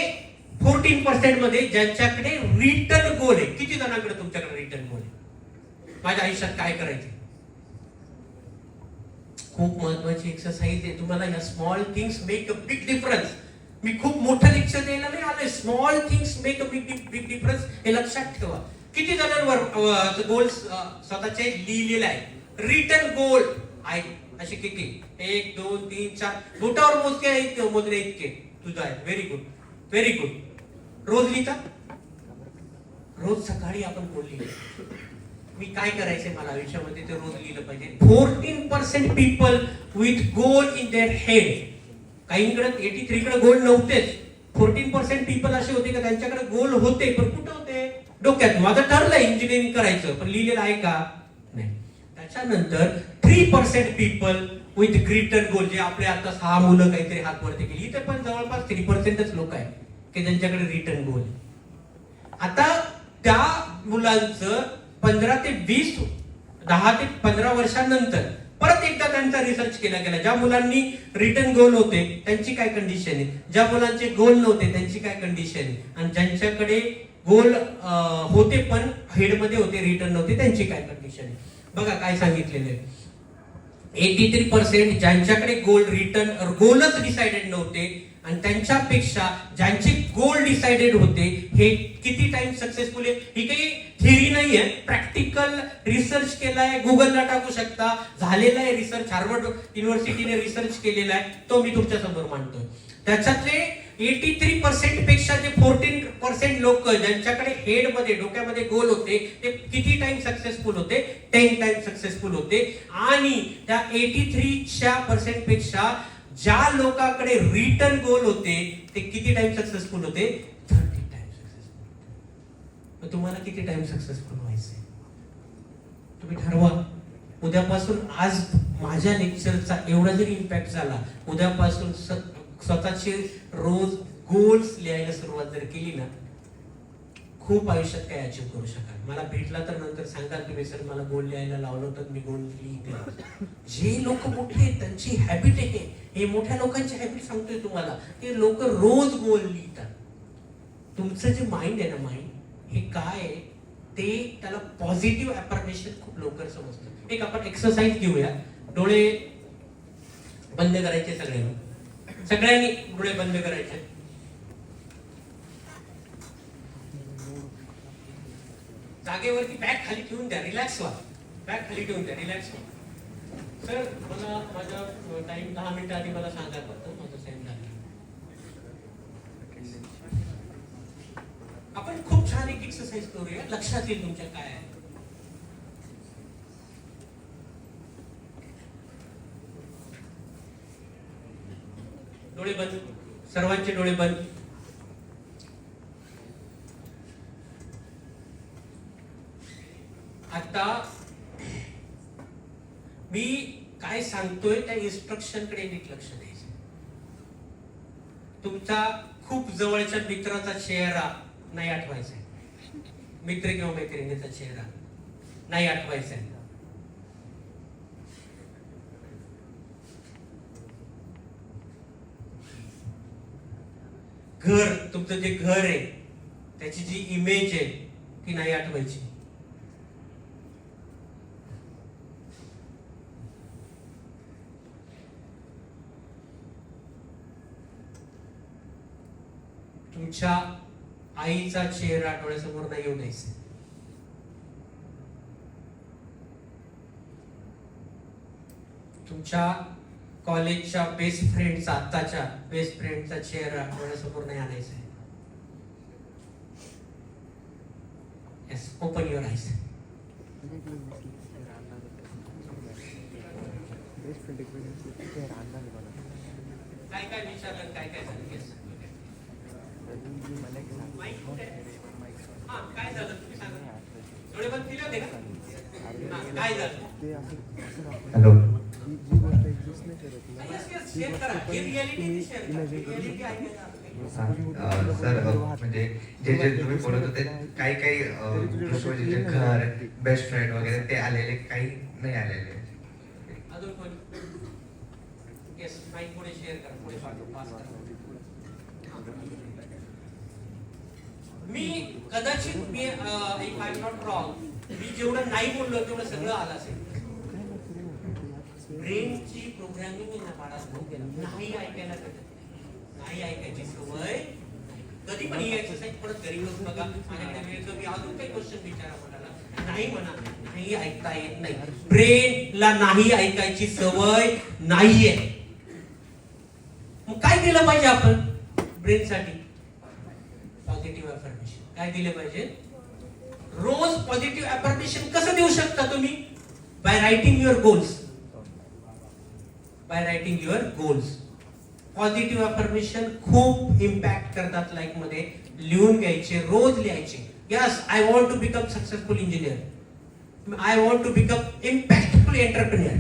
14% मध्ये ज्यांच्याकडे रिटर्न गोल आहे. किती जणांकडे तुमच्याकडे रिटर्न गोल आहे? माझ्या आयुष्यात काय करायचे? खूप महत्वाची एक्सरसाइज आहे. तुम्हाला या small things make a big difference. मी खूप मोठं लेक्चर द्यायला नाही आलोय. Small things make a big difference हे लक्षात ठेवा. किती जणांवर गोल स्वतःचे लिहिलेले आहे? रिटर्न गोल आहे असे किती? 1 2 3 4 बोटावर मोजके आहेत, मोजले इतके तुझं आहे. Very good, very good. रोज लिहिता? रोज सकाळी आपण गोल लिहितो. मी काय करायचंय मला आयुष्यामध्ये ते रोज लिहिलं पाहिजे. 14% people with goal in their head. काहींकडे 83 कडे गोल नव्हतेच. 14% पीपल असे होते का त्यांच्याकडे गोल होते, पण कुठे होते? डोक्यात. माझं ठरलंय इंजिनिअरिंग करायचं, पण लिहिलेलं आहे का? नाही. त्याच्यानंतर 3% पीपल विथ ग्रीटर गोल, जे आपले आता 6 मुलं काहीतरी हात वरती केली, इथे पण जवळपास 3%च लोक आहेत की ज्यांच्याकडे रिटर्न गोल. आता त्या मुलांचं 15 ते 20, 10 ते 15 वर्षांनंतर परत एकदा त्यांचा रिसर्च केला गेला. ज्या मुलांनी रिटर्न गोल होते त्यांची काय कंडिशन आहे, ज्या मुलांचे गोल नव्हते त्यांची काय कंडिशन आहे, आणि ज्यांच्याकडे गोल होते पण हेडमध्ये होते, रिटर्न नव्हते, त्यांची काय कंडिशन आहे. बघा काय सांगितलेलं आहे. 83% ज्यांच्याकडे गोल रिटर्न गोलच डिसाइडेड नव्हते, आणि त्यांच्यापेक्षा ज्यांचे गोल डिसाइडेड होते हे किती टाइम सक्सेसफुल आहे. ही काही थिअरी नाहीये, प्रॅक्टिकल रिसर्च केलाय, गुगलला टाकू शकता, झालेला आहे रिसर्च, हार्वर्ड युनिव्हर्सिटीने रिसर्च केलेला आहे, तो मी तुमच्या समोर मांडतोय. त्याच्यातले 83% पेक्षा जे 14% लोक ज्यांच्याकडे हेडमध्ये डोक्यामध्ये गोल होते ते किती टाइम सक्सेसफुल होते? 10 टाइम सक्सेसफुल होते. आणि त्या 83% पेक्षा ज्या लोकांकडे रिटर्न गोल होते ते किती टाइम सक्सेसफुल होते? 30 टाइम सक्सेसफुल. तुम्हाला किती टाइम सक्सेसफुल व्हायचंय? तुम्ही ठरवा. उद्यापासून, आज माझ्या लेक्चरचा एवढा जरी इम्पॅक्ट झाला, उद्यापासून स्वतःचे रोज गोल्स लिहायला सुरुवात जर केली ना, खूप आयुष्यात काय अचीव करू शकाल. मला भेटला तर नंतर सांगाल तुम्ही सर मला गोल लिहायला लावलं तर मी गोल लिहिते. जे लोक मोठे आहेत त्यांची हॅबिट आहे, हे मोठ्या लोकांची हॅबिट सांगतोय तुम्हाला, ते लोक रोज गोल लिहितात. तुमचं जे माइंड आहे ना, माइंड हे काय आहे ते, त्याला पॉझिटिव्ह अफर्मेशन खूप लवकर समजतं. एक आपण एक्सरसाइज घेऊया. डोळे बंद करायचे सगळ्यांनी डोळे बंद करायचे. जागेवरती बॅग खाली ठेवून द्या, रिलॅक्स व्हा. बॅग खाली ठेवून द्या, रिलॅक्स व्हा. सर मला माझा टाइम 10 मिनिटं आधी मला सांगा फक्त, माझं टाइम झाला. आपण खूप छान एक एक्सरसाइज करूया, लक्षात येईल तुमच्या काय आहे. डोळे बंद, सर्वांचे डोळे बंद. आता मी काय सांगतोय त्या इन्स्ट्रक्शन कडे नीट लक्ष द्यायचं. तुमचा खूप जवळच्या मित्राचा चेहरा नाही आठवायचा, मित्र किंवा मैत्रिणीचा चेहरा नाही आठवायचा. घर, तुमचं जे घर आहे त्याची जी इमेज आहे ती नाही आठवायची. तुमच्या आईचा चेहरा डोळ्यासमोर नाही येऊ द्यायचा. तुमच्या कॉलेजच्या बेस्ट फ्रेंडचा, आत्ताच्या बेस्ट फ्रेंडचा चेहरा डोळ्यासमोर नाही आणायचा. Yes, open your eyes. काय काय विचारलं, काय काय झालं? येस, काय झालं तुम्ही सांगा. डोळे बंद केले होते का? काय झालं? हॅलो. सर म्हणजे जे जे तुम्ही बोलत होते काही काही जे घर, बेस्ट फ्रेंड वगैरे ते आलेले, काही नाही आलेले. अजून कोणी? येस, माईक पुढे शेअर करा, पुढे पास करा. मी कदाचित मी if I am not wrong, मी जेवढं नाही बोललो तेवढं सगळं आलं असेल. ब्रेनची प्रोग्रामिंग आहे ना बाळा, नाही ऐकायला कळत, नाही ऐकायची सवय. कधी पण ही एक्सरसाइज परत घरी करून बघा. माझ्याकडे वेळ कमी, अजून काही क्वेश्चन विचारा कोणाला. नाही म्हणा, नाही ऐकता येत नाही. ब्रेनला नाही ऐकायची सवय नाहीये. मग काय केलं पाहिजे आपण ब्रेनसाठी? Positive affirmation. काय दिले पाहिजे? रोज पॉझिटिव्ह अफर्मेशन कसं देऊ शकता तुम्ही? By writing your goals. By writing your goals. Positive affirmation खूप इम्पॅक्ट करतात लाईफ मध्ये. लिहून घ्यायचे, रोज लिहायचे. Yes, I want to become successful engineer. I want to become impactful entrepreneur.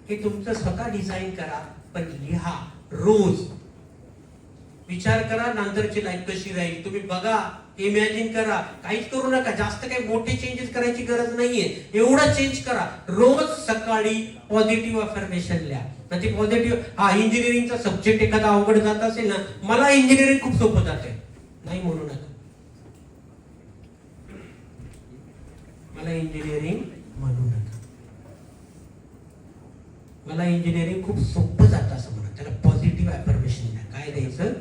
हे तुमचं स्वतः डिझाईन करा, पण लिहा रोज. विचार करा नंतरची लाईफ कशी राहील. तुम्ही बघा, इमॅजिन करा. काहीच करू नका, जास्त काही मोठे चेंजेस करायची गरज नाहीये. एवढा चेंज करा. रोज सकाळी पॉझिटिव्ह अफर्मेशन लिहा. ते पॉझिटिव्ह, हा इंजिनिअरिंगचा सब्जेक्ट एखादा अवघड जात असेल ना, मला इंजिनिअरिंग खूप सोपं जाते, नाही म्हणू नका. मला इंजिनिअरिंग म्हणू नका. मला इंजिनिअरिंग खूप सोपं जातं असं म्हणा. त्याला पॉझिटिव्ह अफर्मेशन द्या. काय द्यायचं?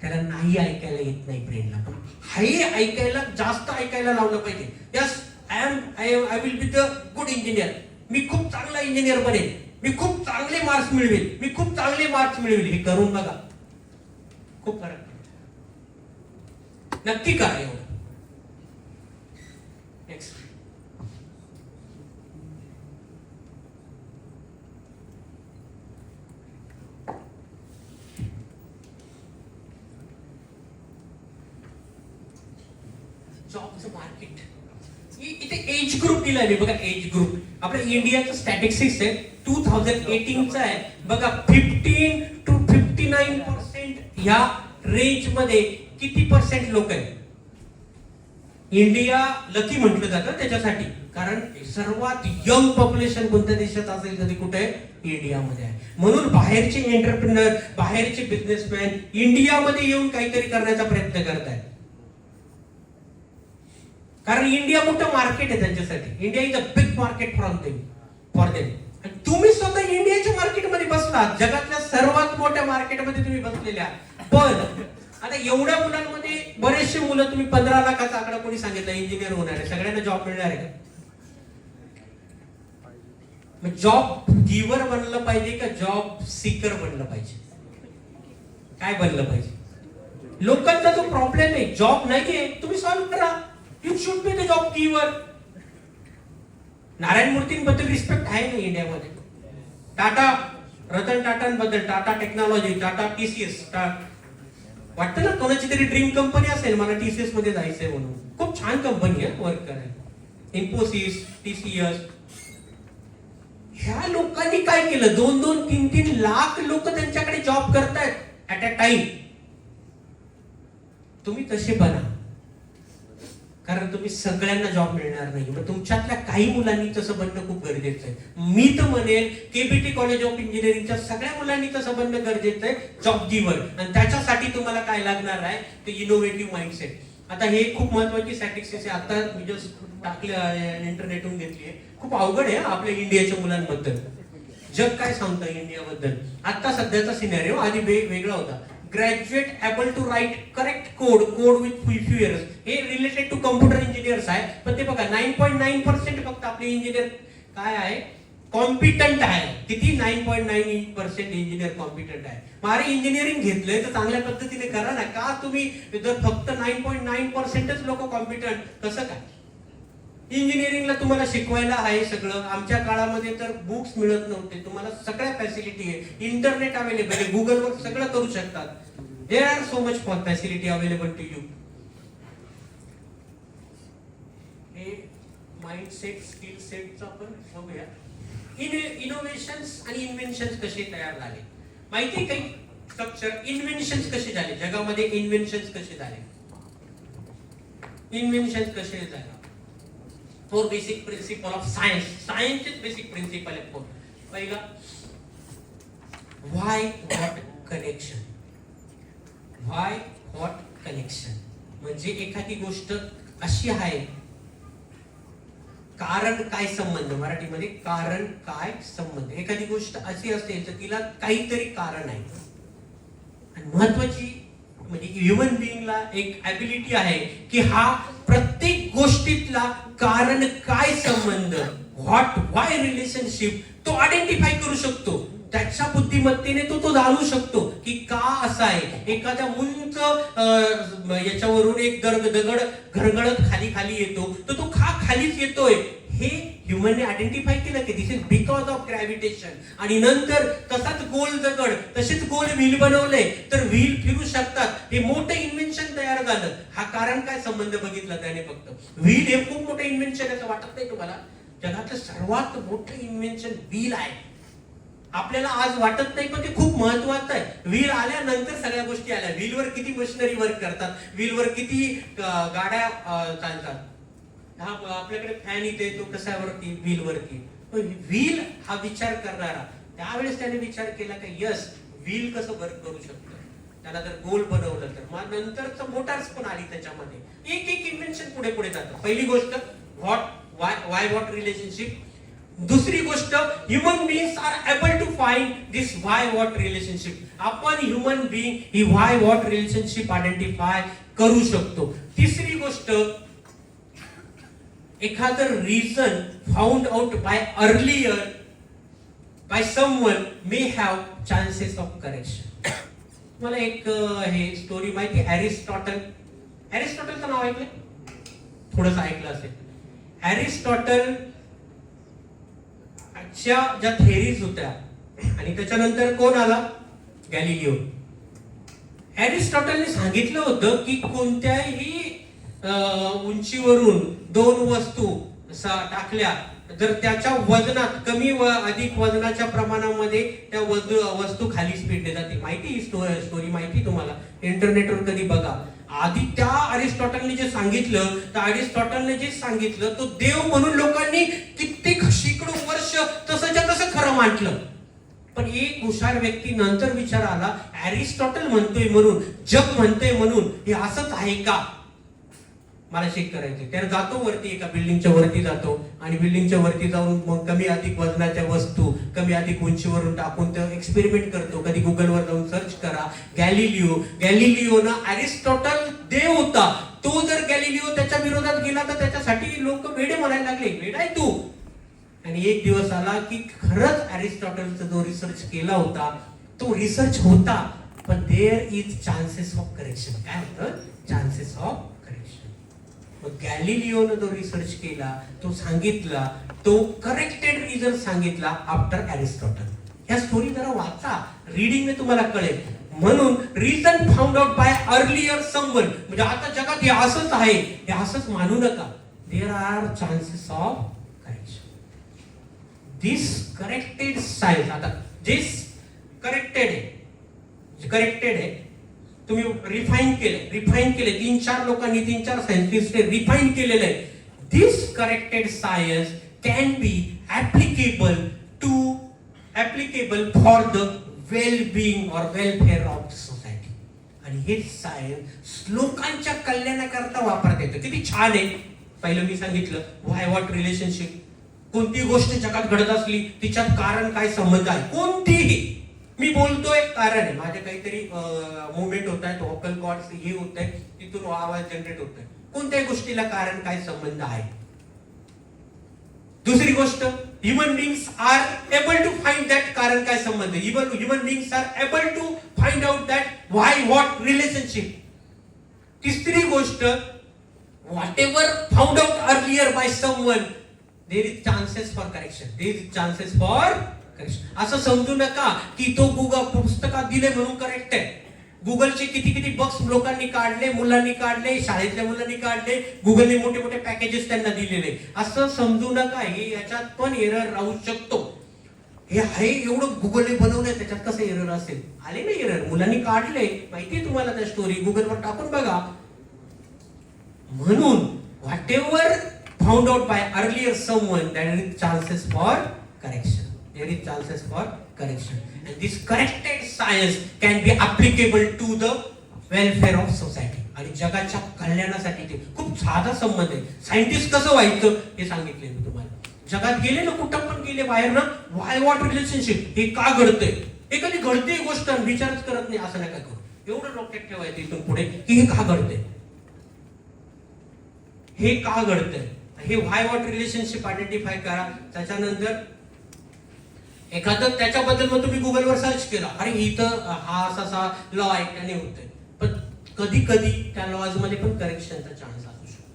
त्याला नाही ऐकायला येत नाही ब्रेनला, पण हाही ऐकायला, जास्त ऐकायला लावलं पाहिजे. Yes, I will be the good engineer. मी खूप चांगला इंजिनियर बनेल. मी खूप चांगले मार्क्स मिळवेल. मी खूप चांगले मार्क्स मिळवेल. हे करून बघा, खूप फरक नक्की करा. एवढं. नेक्स्ट. जॉबचं मार्केट. इथे एज ग्रुप दिलाय मी बघा. एज ग्रुप आपल्या इंडियाचं स्टॅटिस्टिक्स आहे 2018 चा आहे बघा. 15 to 59% ह्या रेंज मध्ये किती पर्सेंट लोक आहेत? इंडिया लकी म्हटलं जातं त्याच्यासाठी, कारण सर्वात यंग पॉप्युलेशन कोणत्या देशात असेल तर कुठे आहे? इंडियामध्ये आहे. म्हणून बाहेरचे एंटरप्रेनर, बाहेरचे बिझनेसमॅन इंडियामध्ये येऊन काहीतरी करण्याचा प्रयत्न करतायत. कारण इंडिया मोठं मार्केट आहे त्यांच्यासाठी. India is a big market for them. तुम्ही स्वतः इंडियाच्या मार्केटमध्ये बसलात. जगातल्या सर्वात मोठ्या मार्केटमध्ये तुम्ही बसलेले आहात. पण आता एवढ्या मुलांमध्ये बरेचसे मुलं, तुम्ही 15 लाखाचा आकडा कोणी सांगितलं इंजिनियर होणार आहे, सगळ्यांना जॉब मिळणार आहे का? जॉब गिव्हर बनलं पाहिजे का जॉब सीकर बनलं पाहिजे? काय बनलं पाहिजे? लोकांचा जो प्रॉब्लेम आहे जॉब नाहीये, तुम्ही सॉल्व्ह करा. You should be the job giver. Narayana मूर्तींबद्दल रिस्पेक्ट आहे ना इंडियामध्ये. टाटा, रतन टाटांबद्दल, टाटा टेक्नॉलॉजी, टाटा टीसीएस, वाटतं ना कोणाची तरी ड्रीम कंपनी असेल मला टीसीएस मध्ये जायचंय म्हणून. खूप छान कंपनी आहे वर्क करायला. इन्फोसिस, टीसीएस. ह्या लोकांनी काय केलं? 2-2, 3-3 लाख लोक त्यांच्याकडे जॉब करतायत ऍट अ टाइम. तुम्ही तसे बना, कारण तुम्ही सगळ्यांना जॉब मिळणार नाही. मग तुमच्यातल्या काही मुलांनी तसं बनणं खूप गरजेचं आहे. मी तर म्हणेल केबीटी कॉलेज ऑफ इंजिनिअरिंगच्या सगळ्या मुलांनी तसं बनणं गरजेचं आहे, जॉब गिव्हर. आणि त्याच्यासाठी तुम्हाला काय लागणार आहे? ते इनोव्हेटिव्ह माइंडसेट. आता हे खूप महत्वाची स्टॅटिस्टिक्स आहे. आता मी जस्ट टाकले, इंटरनेटवरून घेतली आहे. खूप अवघड आहे आपल्या इंडियाच्या मुलांबद्दल. जग काय सांगतं इंडियाबद्दल? आता सध्याचा सिनेरिओ आधी वेगळा होता. Graduate able to write correct code with few years. हे रिलेटेड टू कम्प्युटर इंजिनियर्स आहे. पण ते बघा 9.9% फक्त आपले इंजिनियर काय आहे? कॉम्पिटंट आहे. किती? 9.9% इंजिनियर कॉम्पिटंट आहे. अरे इंजिनिअरिंग घेतलंय तर चांगल्या पद्धतीने करा ना. का तुम्ही जर फक्त 9.9%च लोक कॉम्पिटंट, कसं काय? इंजिनिअरिंगला तुम्हाला शिकवायला आहे सगळं. आमच्या काळामध्ये तर बुक्स मिळत नव्हते. तुम्हाला सगळ्या फॅसिलिटी आहे. इंटरनेट अवेलेबल आहे. गुगलवर सगळं करू शकतात. There are so much facility available to you. हे माइंडसेट, स्किल सेटचं आपण बघूया. इनोव्हेशन्स आणि इन्व्हेन्शन्स कसे तयार झाले माहिती? काही स्ट्रक्चर. इन्व्हेन्शन्स कसे झाले जगामध्ये? इन्व्हेन्शन्स कसे झाले? इन्व्हेन्शन्स कसे झाले? 4 बेसिक प्रिन्सिपल ऑफ सायन्स. सायन्सचे बेसिक प्रिन्सिपल आहे 4. पहिला, why what connection. Why what connection म्हणजे एखादी गोष्ट अशी आहे, कारण काय संबंध. मराठीमध्ये कारण काय संबंध. एखादी गोष्ट अशी असेल तर तिला काहीतरी कारण आहे. आणि महत्वाची म्हणजे ह्युमन बिईंगला एक ॲबिलिटी आहे की हा प्रत्येक गोष्टीतला कारण काय संबंध, व्हॉट व्हाय रिलेशनशिप तो आयडेंटिफाय करू शकतो. त्याच्या बुद्धिमत्तेने तो जाणू शकतो की का असं आहे. एखाद्या उंच याच्यावरून एक दगड घरगळत खाली खाली येतो, तर तो का खालीच येतोय हे ह्युमनने आयडेंटिफाय केलं की दिस इज बिकॉज ऑफ ग्रॅव्हिटेशन. आणि नंतर तसाच गोल दगड तसेच गोल व्हील बनवले तर व्हील फिरू शकतात. हे मोठं इन्व्हेन्शन तयार झालं. हा कारण काय संबंध बघितला त्याने फक्त. व्हील हे खूप मोठं इन्व्हेन्शन असं वाटत नाही तुम्हाला? जगातलं सर्वात मोठं इन्व्हेन्शन व्हील आहे. आपल्याला आज वाटत नाही पण ते खूप महत्वाचं आहे. व्हील आल्यानंतर सगळ्या गोष्टी आल्या. व्हीलवर किती मशिनरी वर्क करतात, व्हीलवर किती गाड्या चालतात. हा आपल्याकडे फॅन इथे तो कशावरती, व्हील वरती. व्हील हा विचार करणारा त्यावेळेस त्याने विचार केला की यस व्हील कसं वर्क करू शकतं. त्याला जर गोल बनवलं तर मग नंतर मोटार्स पण आली त्याच्यामध्ये. एक एक इन्व्हेन्शन पुढे पुढे जातं. पहिली गोष्ट वाय व्हॉट रिलेशनशिप. दुसरी गोष्ट human beings are able to find this why what relationship. आपण ह्युमन बीइंग ही व्हाय व्हॉट रिलेशनशिप आयडेंटिफाय करू शकतो. तिसरी गोष्ट एखादं reason found out by earlier by someone may have chances of correction. मला एक हे स्टोरी माहिती. एरिस्टॉटलचं नाव ऐकलं, थोडंच ऐकलं असेल. एरिस्टॉटल ज्या थेरीज होत्या आणि त्याच्यानंतर कोण आला, गॅलिलिओ. एरिस्टॉटलने सांगितलं होतं की कोणत्याही उंचीवरून दोन वस्तू टाकल्या जर त्याच्या वजनात कमी व अधिक वजनाच्या प्रमाणामध्ये त्या वस्तू खाली पेटली जाते. माहिती स्टोरी माहिती तुम्हाला, इंटरनेटवर कधी बघा. आधी त्या अरिस्टॉटलने जे सांगितलं, तर अरिस्टॉटलने जे सांगितलं तो देव म्हणून लोकांनी कित्येक शेकडो वर्ष तसंच्या तसं खरं मानलं. पण एक हुशार व्यक्ती नंतर विचार आला, अरिस्टॉटल म्हणतोय म्हणून, जग म्हणतोय म्हणून हे असंच आहे का, मला चेक करायचं. त्याला जातो वरती, एका बिल्डिंगच्या वरती जातो आणि बिल्डिंगच्या वरती जाऊन मग कमी अधिक वजनाच्या वस्तू कमी अधिक उंचीवरून टाकून ते एक्सपेरिमेंट करतो. कधी गुगलवर जाऊन सर्च करा गॅलिलिओनं अरिस्टॉटल देव होता. तो जर गॅलिलिओ त्याच्या विरोधात गेला तर त्याच्यासाठी लोक वेडे म्हणायला लागले, वेडा आहे तू. आणि एक दिवस आला की खरंच अरिस्टॉटलचा जो रिसर्च केला होता तो रिसर्च होता, पण there is chances of correction. काय होतं, चान्सेस ऑफ करेक्शन. मग गॅलिलिओनं जो रिसर्च केला तो सांगितला, तो करेक्टेड रिझल्ट सांगितला आफ्टर अरिस्टॉटल. या स्टोरी जरा वाचा, रीडिंगने तुम्हाला कळेल. म्हणून reason found out by earlier someone, म्हणजे आता जगात हे असंच आहे हे असंच मानू नका. There are chances of correction. This corrected science, आता दिस करेक्टेड आहे तुम्ही रिफाईन केले 3-4 लोकांनी 3-4 सायंटिस्टने रिफाईन केलेलं आहे. This corrected science can be applicable for the well being और वेलफेअर ऑफ सोसायटी. आणि हे सायन्स लोकांच्या कल्याणाकरता वापरता येतं. किती छान आहे. पहिलं मी सांगितलं व्हाय व्हॉट रिलेशनशिप. कोणती गोष्ट जगात घडत असली तिच्यात कारण काय संबंध आहे, कोणतीही. मी बोलतोय कारण आहे, माझे काहीतरी मुवमेंट होत आहेत, व्होकल कॉर्ड्स हे होत आहे, तिथून आवाज जनरेट होत आहे. कोणत्याही गोष्टीला कारण काय संबंध आहे. दुसरी गोष्ट, human beings are able to find that कारण काय संबंध. Human beings are able to find out that why what relationship. तिसरी गोष्ट, whatever found out earlier by someone there is chances for correction. असं समजू नका की तो गुगल पुस्तकात दिले म्हणून करेक्ट आहे. गुगलचे किती बग्स लोकांनी काढले, मुलांनी काढले, शाळेतल्या मुलांनी काढले. गुगलने मोठे मोठे पॅकेजेस त्यांना दिलेले. असं समजू नका, हे याच्यात पण एरर राहू शकतो. हे आहे एवढं गुगलने बनवलंय, त्याच्यात कसं एरर असेल. आले ना एरर, मुलांनी काढले, माहितीये तुम्हाला त्या स्टोरी, गुगलवर टाकून बघा. म्हणून whatever found out by earlier someone there is chances for correction. There is chances for correction, and this corrected science can be applicable to the welfare of society. आणि जगाच्या कल्याणासाठी ते खूप साधा संबंध आहे. सायंटिस्ट कसं व्हायचं हे सांगितले मी तुम्हाला. जगात गेले ना, कुठं पण गेले बाहेर ना, व्हाय व्हॉट रिलेशनशिप, हे का घडतंय. हे कधी घडते गोष्ट विचारच करत नाही, असं नका करू. एवढं डोक्यात ठेवायचं इथून पुढे की हे का घडतंय, हे का घडतंय. हे व्हाय व्हॉट रिलेशनशिप आयडेंटिफाय करा. त्याच्यानंतर एखादं त्याच्याबद्दल मग तुम्ही गुगलवर सर्च केला, अरे इथं हा असा लॉ आहे त्याने होतोय, पण कधी कधी त्या लॉज मध्ये पण करेक्शनचा चान्स असू शकतो.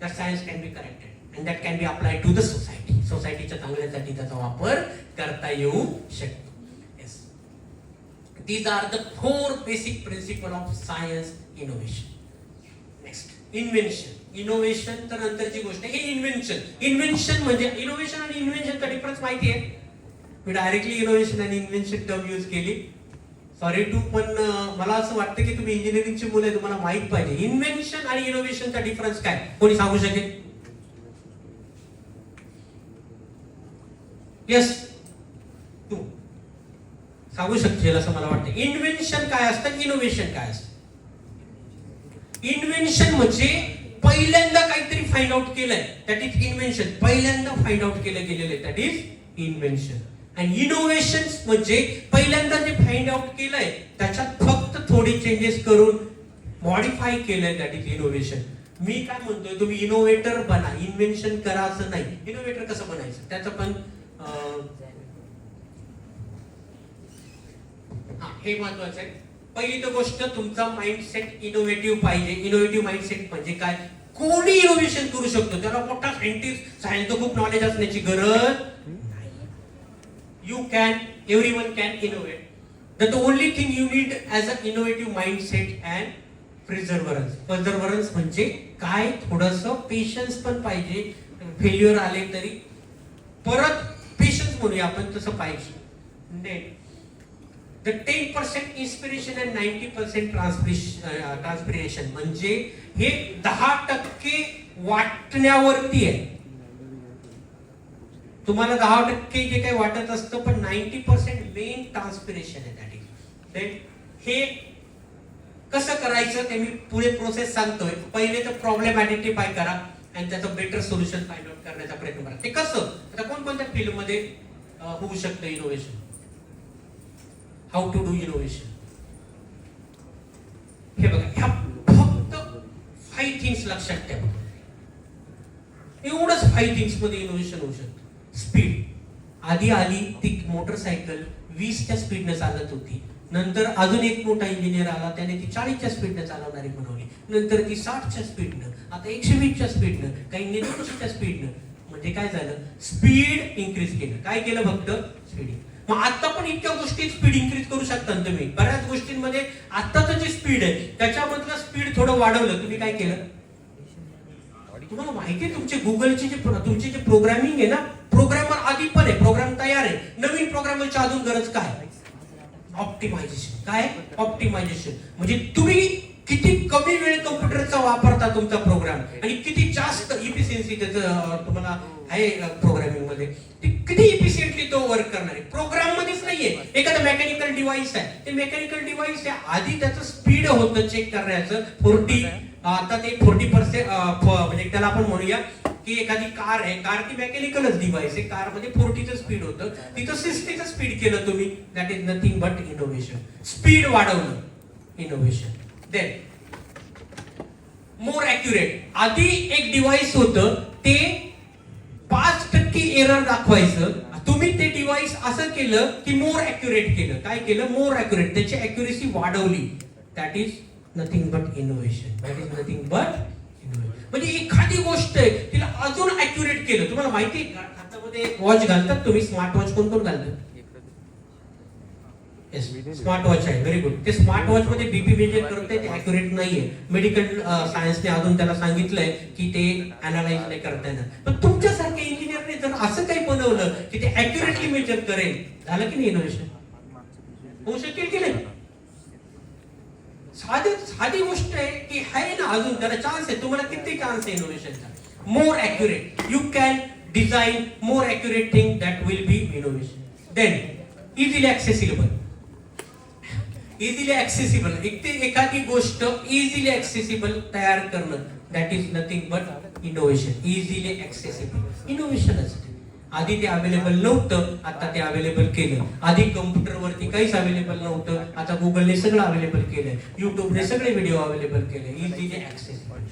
त्या science can be corrected and that can be apply to the society. सोसायटीच्या चांगल्यासाठी त्याचा वापर करता येऊ शकतो. Yes, these are the 4 basic principle of science innovation. Next, invention. Innovation तर नंतरची गोष्ट आहे. इन्व्हेन्शन, इन्व्हेन्शन म्हणजे इनोव्हेशन आणि इन्व्हेन्शनचा डिफरन्स माहिती आहे? मी डायरेक्टली इनोव्हेशन आणि इन्व्हेन्शन टर्म यूज केली, सॉरी टू, पण मला असं वाटतं की तुम्ही इंजिनिअरिंगची मुलं आहे, तुम्हाला माहित पाहिजे इन्व्हेन्शन आणि इनोव्हेशनचा डिफरन्स काय. कोणी सांगू शकेल? येस, तू सांगू शकशील असं मला वाटतं. इन्व्हेन्शन काय असतं, इनोव्हेशन काय असतं? इन्व्हेन्शन म्हणजे पहिल्यांदा काहीतरी फाइंड आउट केलंय, दॅट इज इन्व्हेन्शन. पहिल्यांदा फाइंड आउट केलं गेलेलं आहे, दॅट इज इन्व्हेन्शन. आणि इनोव्हेशन म्हणजे पहिल्यांदा जे फाइंड आउट केलंय त्याच्यात फक्त थोडे चेंजेस करून मॉडिफाय केलंय, दॅट इज इनोव्हेशन. मी काय म्हणतोय, तुम्ही इनोव्हेटर बना, इन्व्हेन्शन करा असं नाही. इनोव्हेटर कसं बनायचं त्याचं पण हे महत्वाचं आहे. पहिली तर गोष्ट, तुमचा माइंडसेट इनोव्हेटिव्ह पाहिजे. इनोव्हेटिव्ह माइंडसेट म्हणजे काय? कोणी इनोव्हेशन करू शकतो, त्याला मोठा सायंटिस्ट, सायन्सचं खूप नॉलेज असण्याची गरज नाही. You can, everyone can innovate. The only thing you need as a innovative mindset and perseverance. Perseverance म्हणजे काय? थोडंसं पेशन्स पण पाहिजे. फेल्युअर आले तरी परत पेशन्स म्हणूया आपण, तसं पाहिजे. The 10% इन्स्पिरेशन अँड 90% ट्रान्सपिरेशन म्हणजे हे 10% वाटण्यावरती आहे. तुम्हाला 10% जे काही वाटत असतं, पण 90% मेन ट्रान्सपिरेशन आहे. दॅट हे कसं करायचं ते मी पुढे प्रोसेस सांगतोय. पहिले तर प्रॉब्लेम आयडेंटिफाय करा आणि त्याचं बेटर सोल्युशन फाइंड आउट करण्याचा प्रयत्न करा. ते कसं? आता कोणकोणत्या फील्डमध्ये होऊ शकतं innovation? How to do innovation? हे बघा, ह्या फक्त 5 थिंग्स लक्षात ठेवा. एवढंच 5 थिंग्स मध्ये इनोव्हेशन होऊ शकतं. स्पीड. आधी आली ती मोटरसायकल 20च्या स्पीडने चालत होती, नंतर अजून एक मोठा इंजिनियर आला, त्याने ती 40च्या स्पीडने चालवणारी बनवली, नंतर ती 60च्या स्पीडनं, आता 120च्या स्पीडनं, काही 200च्या स्पीडनं. म्हणजे काय झालं? स्पीड इन्क्रीज केलं. काय केलं? फक्त स्पीड. मग आता पण इतक्या गोष्टी स्पीड इन्क्रीज करू शकता तुम्ही. बऱ्याच गोष्टींमध्ये आताचं जे स्पीड आहे त्याच्यामधलं स्पीड थोडं वाढवलं. तुम्ही काय केलं? तुम्हाला माहिती आहे तुमचे गुगलचे तुमचे जे प्रोग्रामिंग आहे ना, प्रोग्रामर आधी पण आहे, प्रोग्राम तयार आहे. नवीन प्रोग्रामरची अजून गरज काय? ऑप्टिमायझेशन. काय? ऑप्टिमायझेशन म्हणजे तुम्ही किती कमी वेळ कम्प्युटरचा वापरता तुमचा प्रोग्राम आणि किती जास्त इफिशियन्सी त्याचं तुम्हाला आहे प्रोग्रामिंग मध्ये, किती इफिशियंटली तो वर्क करणार आहे. प्रोग्राम मध्येच नाहीये. एखादं मेकॅनिकल डिव्हाइस आहे, ते मेकॅनिकल डिव्हाइस आहे, आधी त्याचं स्पीड होतं चेक करण्याचं 40, आता ते 40% म्हणजे त्याला आपण म्हणूया की एखादी कार आहे, कार ती मेकॅनिकलच डिव्हाइस आहे, कार मध्ये 40चं स्पीड होतं, तिथं 60चं स्पीड केलं तुम्ही. That is nothing but innovation. Speed वाढवणं, इनोव्हेशन. देन मोर ॲक्युरेट. आधी एक डिव्हाइस होतं, ते 5% एरर दाखवायचं, तुम्ही ते डिव्हाइस असं केलं की मोर ॲक्युरेट केलं. काय केलं? मोर ॲक्युरेट. त्याची ॲक्युरेसी वाढवली. That is nothing but innovation. That is nothing but innovation. म्हणजे एखादी गोष्ट आहे तिला अजून ॲक्युरेट केलं. तुम्हाला माहिती आहे का, हातामध्ये वॉच घालतात तुम्ही, स्मार्ट वॉच कोण कोण घालतात? स्मार्ट वॉच आहे, व्हेरी गुड. ते स्मार्ट वॉच मध्ये बीपी मेजर करते, ते ॲक्युरेट नाहीये. मेडिकल सायन्सने अजून त्याला सांगितलंय की ते अनालाइज नाही करता येणार. पण तुमच्यासारख्या इंजिनियरने जर असं काही बनवलं की ते ॲक्युरेटली मेजर करेल, झालं की नाही इनोव्हेशन? होऊ शकेल की नाही? साधी गोष्ट आहे की आहे ना, अजून त्याला चान्स आहे. तुम्हाला किती चान्स आहे इनोव्हेशनचा? More accurate. You can design more accurate thing, that will be innovation. Then easily accessible. Easily accessible, एखादी गोष्ट इझिली ॲक्सेसिबल तयार करणं, that is nothing but innovation. Easily accessible innovation असते. आधी ते अवेलेबल नव्हतं, आता ते अवेलेबल केलं. आधी कम्प्युटरवरती काहीच अवेलेबल नव्हतं, आता गुगलने सगळं अवेलेबल केलंय, युट्यूबने सगळे व्हिडिओ अवेलेबल केले, इझिली ऍक्सेसिबल.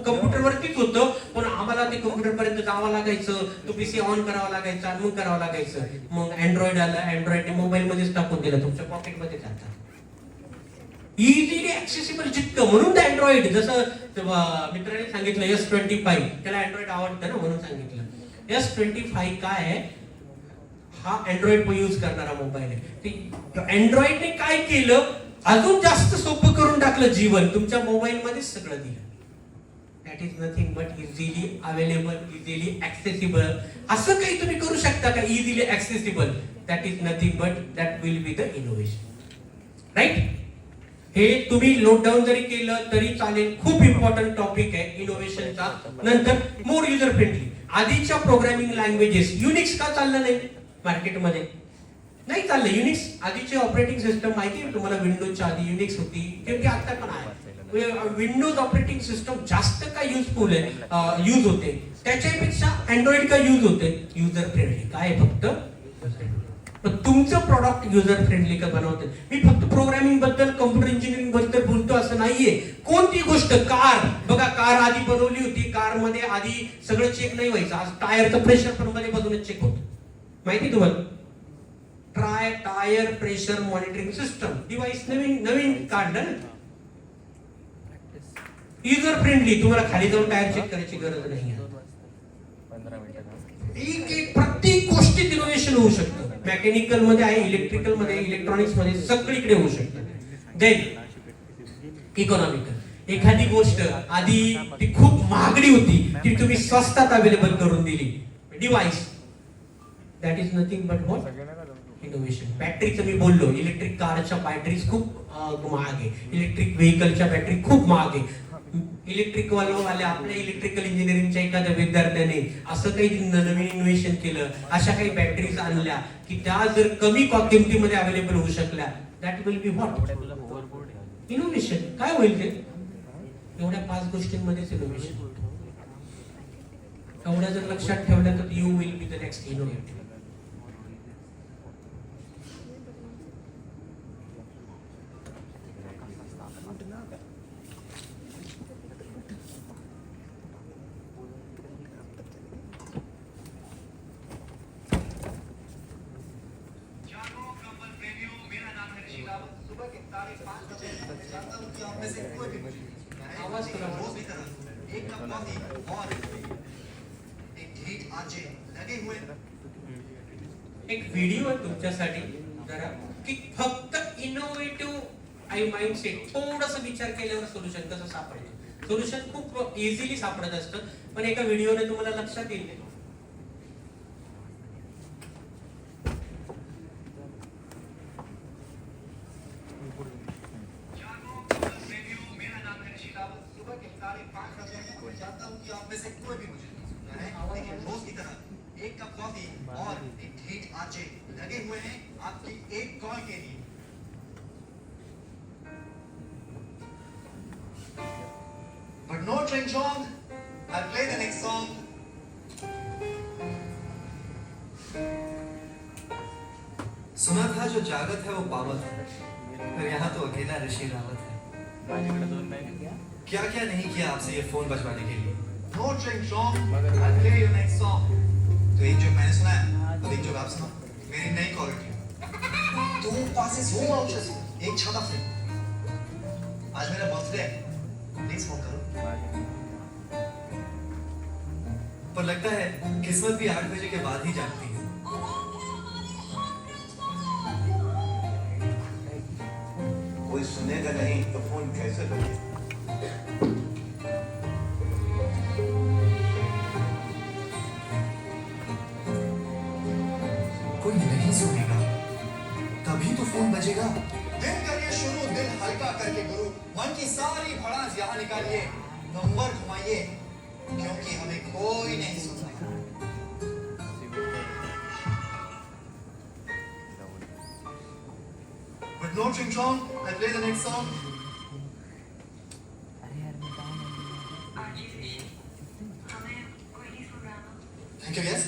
कम्प्युटरवरतीच होतं, पण आम्हाला ते कम्प्युटर पर्यंत जावं लागायचं, तो पीसी ऑन करावा लागायचा आणि मग करावं लागायचं. मग अँड्रॉइड आलं, अँड्रॉइडने मोबाईल मध्येच टाकून दिलं, तुमच्या पॉकेटमध्ये जातात. इझिली ऍक्सेसिबल जितकं, म्हणून अँड्रॉइड जसं मित्रांनी सांगितलं S25, त्याला अँड्रॉइड आवडतं ना म्हणून सांगितलं. S25 काय आहे, हा अँड्रॉइड यूज करणारा मोबाईल आहे. अँड्रॉइडने काय केलं, अजून जास्त सोपं करून टाकलं जीवन, तुमच्या मोबाईल मध्येच सगळं दिलं. That is nothing but easily available, easily accessible. असं काही तुम्ही करू शकता का easily accessible? That is nothing but that will be the innovation, right? हे तुम्ही नोट डाऊन जरी केलं तरी चालेल. खूप इम्पॉर्टंट टॉपिक आहे इनोव्हेशनचा. नंतर मोर युजर फ्रेंडली. आधीच्या प्रोग्रामिंग लँग्वेजेस, युनिक्स का चाललं नाही मार्केटमध्ये? नाही चाललं युनिक्स. आधीचे ऑपरेटिंग सिस्टम माहिती आहे तुम्हाला, विंडोजच्या आधी युनिक्स होती, ते आता पण आहे. विंडोज ऑपरेटिंग सिस्टम जास्त का युजफुल आहे, यूज होते त्याच्यापेक्षा अँड्रॉइड का यूज होते, युजर फ्रेंडली. काय फक्त तुमचं प्रॉडक्ट युजर फ्रेंडली का बनवते. मी फक्त प्रोग्रामिंग बद्दल, कम्प्युटर इंजिनिअरिंग बद्दल बोलतो असं नाहीये. कोणती गोष्ट, कार बघा, कार आधी बनवली होती, कार मध्ये आधी सगळं चेक नाही व्हायचं. आज टायरचं प्रेशर पण मध्ये बसूनच चेक होतं, माहिती तुम्हाला? Tyre pressure monitoring system device नवीन काढलं ना, युजर फ्रेंडली. तुम्हाला खाली जाऊन टायर चेक करायची गरज नाही. प्रत्येक गोष्टीत इनोव्हेशन होऊ शकतं. मेकॅनिकल मध्ये आहे, इलेक्ट्रिकल मध्ये, इलेक्ट्रॉनिक्स मध्ये, सगळीकडे होऊ शकतं. Then economical. एखादी गोष्ट आधी ती खूप महागडी होती, ती तुम्ही स्वस्तात अवेलेबल करून दिली. Device, that is nothing but what, innovation. बॅटरीचं मी बोललो, इलेक्ट्रिक कारच्या बॅटरीज खूप महाग आहे, इलेक्ट्रिक व्हेकलच्या बॅटरी खूप महाग आहे. इलेक्ट्रिक वाले आपल्या इलेक्ट्रिकल इंजिनिअरिंगच्या एखाद्या विद्यार्थ्याने असं काही नवीन इनोव्हेशन केलं, अशा काही बॅटरीज आणल्या की त्या जर कमी किमतीमध्ये अवेलेबल होऊ शकल्या, that will B what, innovation. काय होईल ते? एवढ्या 5 गोष्टींमध्येच इनोव्हेशन. एवढ्या जर लक्षात ठेवल्या तर you will be the next innovator. एक व्हिडिओ आहे तुमच्यासाठी जरा, की फक्त इनोव्हेटिव्ह आई माइंडसेट, थोडस विचार केल्यावर सोल्युशन कसं सापडतं. सोल्युशन खूप इझिली सापडत असतं, पण एका व्हिडिओने तुम्हाला लक्षात येईल. एक कप कॉफी और एक ढीठ आंचे लगे हुए हैं आपकी एक कॉल के लिए. But no Ching Chong, I'll play the next song. सुना था जो जागत है वो पावत है, पर यहाँ तो अकेला ऋषि रावत है. क्या क्या नहीं किया आपसे ये फोन बजवाने के लिए. No Ching Chong, I'll play your next song. तो एक जोक मैंने सुना है, अब एक जोक आप सुनो. मेरी नई क्वालिटी. तू पासे झूम आउट एक छाता से. आज मेरा बर्थडे है, प्लीज फोन करो. पर लगता है किस्मत भी 8 बजे के बाद ही जागती है. कोई सुनेगा नहीं तो फोन कैसे लगे. कोई नहीं सुनेगा तभी तो फोन बजेगा. दिन करिए शुरू, दिल हल्का करके गुरु, मन की सारी भड़ास यहाँ निकालिए, नंबर घुमाइए, क्योंकि हमें कोई नहीं सुनता. But no Ching Chong, I play the next song. Thank you, yes.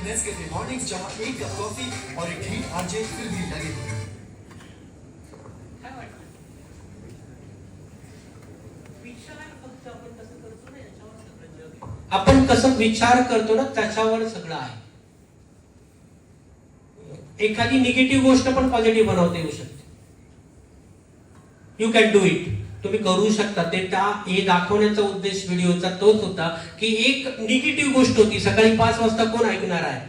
Nescafe mornings, जहां एक कप कॉफी और एक हीट आरजे फिर भी लगे हुए। काय वाटतं? विचार फक्त आपण कसं करतो ना याच्यावर सगळं जग आहे. आपण कसं विचार करतो ना त्याच्यावर सगळं आहे. एखादी निगेटिव्ह गोष्ट पण पॉझिटिव्ह बनवता येऊ शकते. You can do it. तुम्ही करू शकता. ते हे दाखवण्याचा उद्देश व्हिडिओचा तोच होता की एक निगेटिव्ह गोष्ट होती. सकाळी 5 वाजता कोण ऐकणार आहे?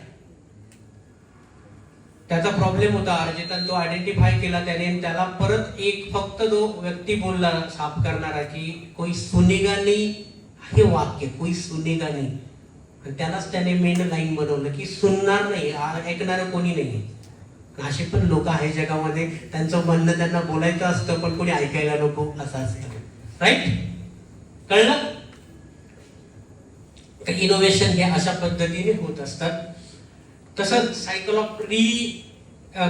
त्याचा प्रॉब्लेम होता अर्जितान, तो आयडेंटिफाय केला त्याने. त्याला परत एक फक्त जो व्यक्ती बोलला साफ करणारा की कोई सुनेगा नहीं, हे वाक्य कोई सुनेगा नहीं, आणि त्यालाच त्याने मेन लाईन बनवलं की सुनणार नाही, ऐकणार कोणी नाही. असे पण लोक आहे जगामध्ये, त्यांचं म्हणणं त्यांना बोलायचं असतं पण कोणी ऐकायला नको असं असतं. राईट? कळलं? इनोव्हेशन हे अशा पद्धतीने होत असतात. तसंच सायकल ऑफ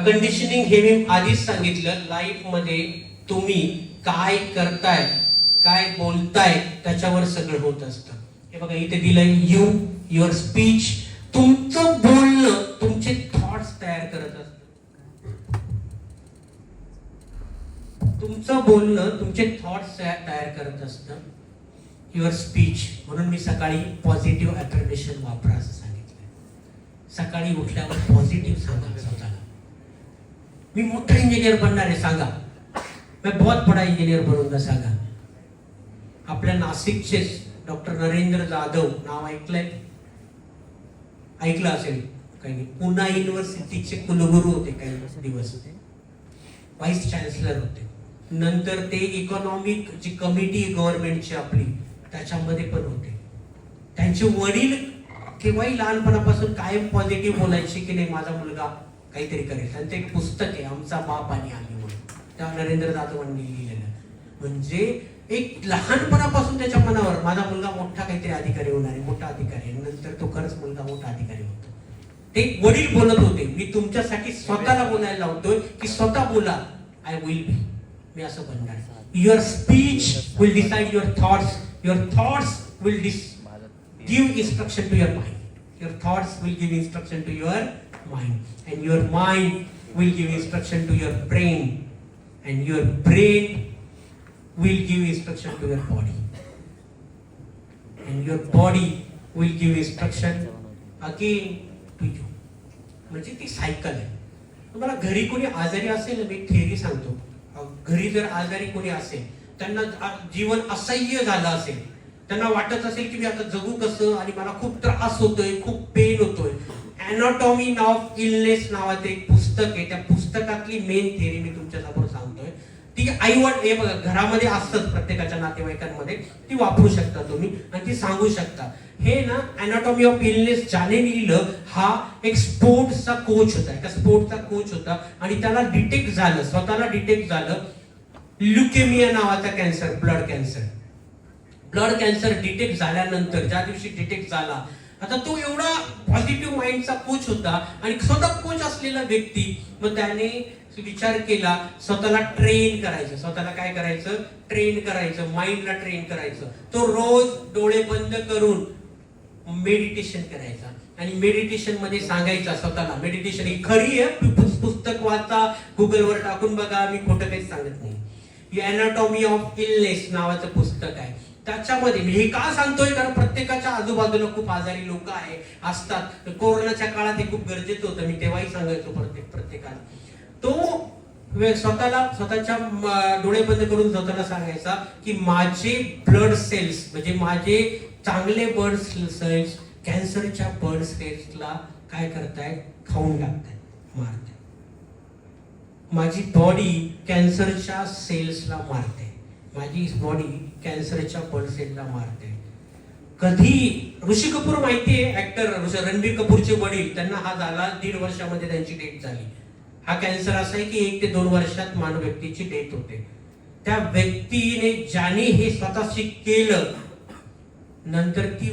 कंडिशनिंग हे मी आधीच सांगितलं. लाईफ मध्ये तुम्ही काय करताय, काय बोलताय त्याच्यावर सगळं होत असतं. हे बघा इथे दिलंय यू, युअर स्पीच. तुमचं बोलणं तुमचे थॉट्स तयार करत असतं. तुमचं बोलणं तुमचे थॉट्स तयार करत असतं. Your speech. म्हणून मी सकाळी पॉझिटिव्ह अफर्मेशन वापरा असं सांगितलं. सकाळी उठल्यावर पॉझिटिव्ह सांगा स्वतःला. मी मोठा इंजिनियर बनणार आहे सांगा. मैं बहुत बड़ा इंजिनियर बनूंगा सांगा. आपल्या नाशिकचे डॉक्टर नरेंद्र जाधव नाव ऐकलं असेल काही. पुणा युनिव्हर्सिटीचे कुलगुरू होते काही दिवस, व्हाईस चान्सलर होते. नंतर ते इकॉनॉमिक जी कमिटी गव्हर्नमेंटची आपली त्याच्यामध्ये पण होते. त्यांचे वडील केव्हाही लहानपणापासून कायम पॉझिटिव्ह बोलायचे की नाही माझा मुलगा काहीतरी करेल. त्यांचं एक पुस्तक आहे आमचा बाप आणि आम्ही म्हणून, त्या नरेंद्र जाधवांनी लिहिलेलं. म्हणजे एक लहानपणापासून त्याच्या मनावर माझा मुलगा मोठा काहीतरी अधिकारी होणार आहे, मोठा अधिकारी. नंतर तो खरंच मुलगा मोठा अधिकारी होतो. ते वडील बोलत होते मी तुमच्यासाठी स्वतःला बोलायला लावतोय की स्वतः बोला आय विल बी, मी असं बनणार. Your speech will decide your thoughts. Your thoughts will give instruction to your mind. Your thoughts will give instruction to your mind, and your mind will give instruction to your brain, and your brain will give instruction to your body, and your body will give instruction again to you. म्हणजे ती सायकल आहे. तुम्हाला घरी कोणी आजारी असेल ना, मी थेरी सांगतो, घरी जर आजारी कोणी असेल त्यांना जीवन असह्य झालं असेल, त्यांना वाटत असेल की मी आता जगू कसं आणि मला खूप त्रास होतोय, खूप पेन होतोय. अॅनाटॉमी ऑफ इलनेस नावाचं एक पुस्तक आहे. त्या पुस्तकातली मेन थेरी मी तुमच्या समोर सांगतोय. ती हे बघा घरामध्ये असतंच प्रत्येकाच्या नातेवाईकांमध्ये, ती वापरू शकता तुम्ही आणि ती सांगू शकता. हे ना अॅनाटॉमी ऑफ इलनेस ज्याने लिहिलं हा एक स्पोर्ट्सचा कोच होता, एका स्पोर्ट्सचा कोच होता. आणि त्याला डिटेक्ट झालं, स्वतःला डिटेक्ट झालं ल्युकेमिया नावाचा cancer, blood cancer. Blood cancer detect झाल्यानंतर, ज्या दिवशी डिटेक्ट झाला, आता तो एवढा पॉझिटिव्ह माइंडचा कोच होता आणि स्वतः कोच असलेला व्यक्ती, मग त्याने विचार केला स्वतःला ट्रेन करायचं. स्वतःला काय करायचं? ट्रेन करायचं, माइंडला ट्रेन करायचं. तो रोज डोळे बंद करून मेडिटेशन करायचा आणि मेडिटेशन मध्ये सांगायचा स्वतःला. मेडिटेशन ही खरी आहे, पुस्तक वाचा, गुगलवर टाकून बघा, मी खोटं काहीच सांगत नाही. अॅनाटॉमी ऑफ इलनेस नावाचं पुस्तक आहे. त्याच्यामध्ये मी हे का सांगतोय, कारण प्रत्येकाच्या आजूबाजूला खूप आजारी लोक असतात. कोरोनाच्या काळात हे खूप गरजेचं होतं, मी तेव्हाही सांगायचो प्रत्येकाला. तो स्वतःच्या डोळे बंद करून स्वतःला सांगायचा की माझे ब्लड सेल्स, म्हणजे माझे चांगले ब्लड सेल्स कॅन्सरच्या ब्लड सेल्सला काय करतायत? खाऊन टाकतायत, मारतायत. माझी बॉडी कॅन्सरच्या सेल्सला मारते, माझी बॉडी कॅन्सरच्या ब्लड सेल्सला मारते. कधी ऋषी कपूर माहितीये, ऍक्टर रणबीर कपूरचे वडील, त्यांना हा झाला 1.5 वर्षामध्ये त्यांची डेथ झाली. हा कॅन्सर असा आहे की 1 ते 2 वर्षात मानव व्यक्तीची डेथ होते. त्या व्यक्तीने ज्याने हे स्वतःशी केलं, नंतर ती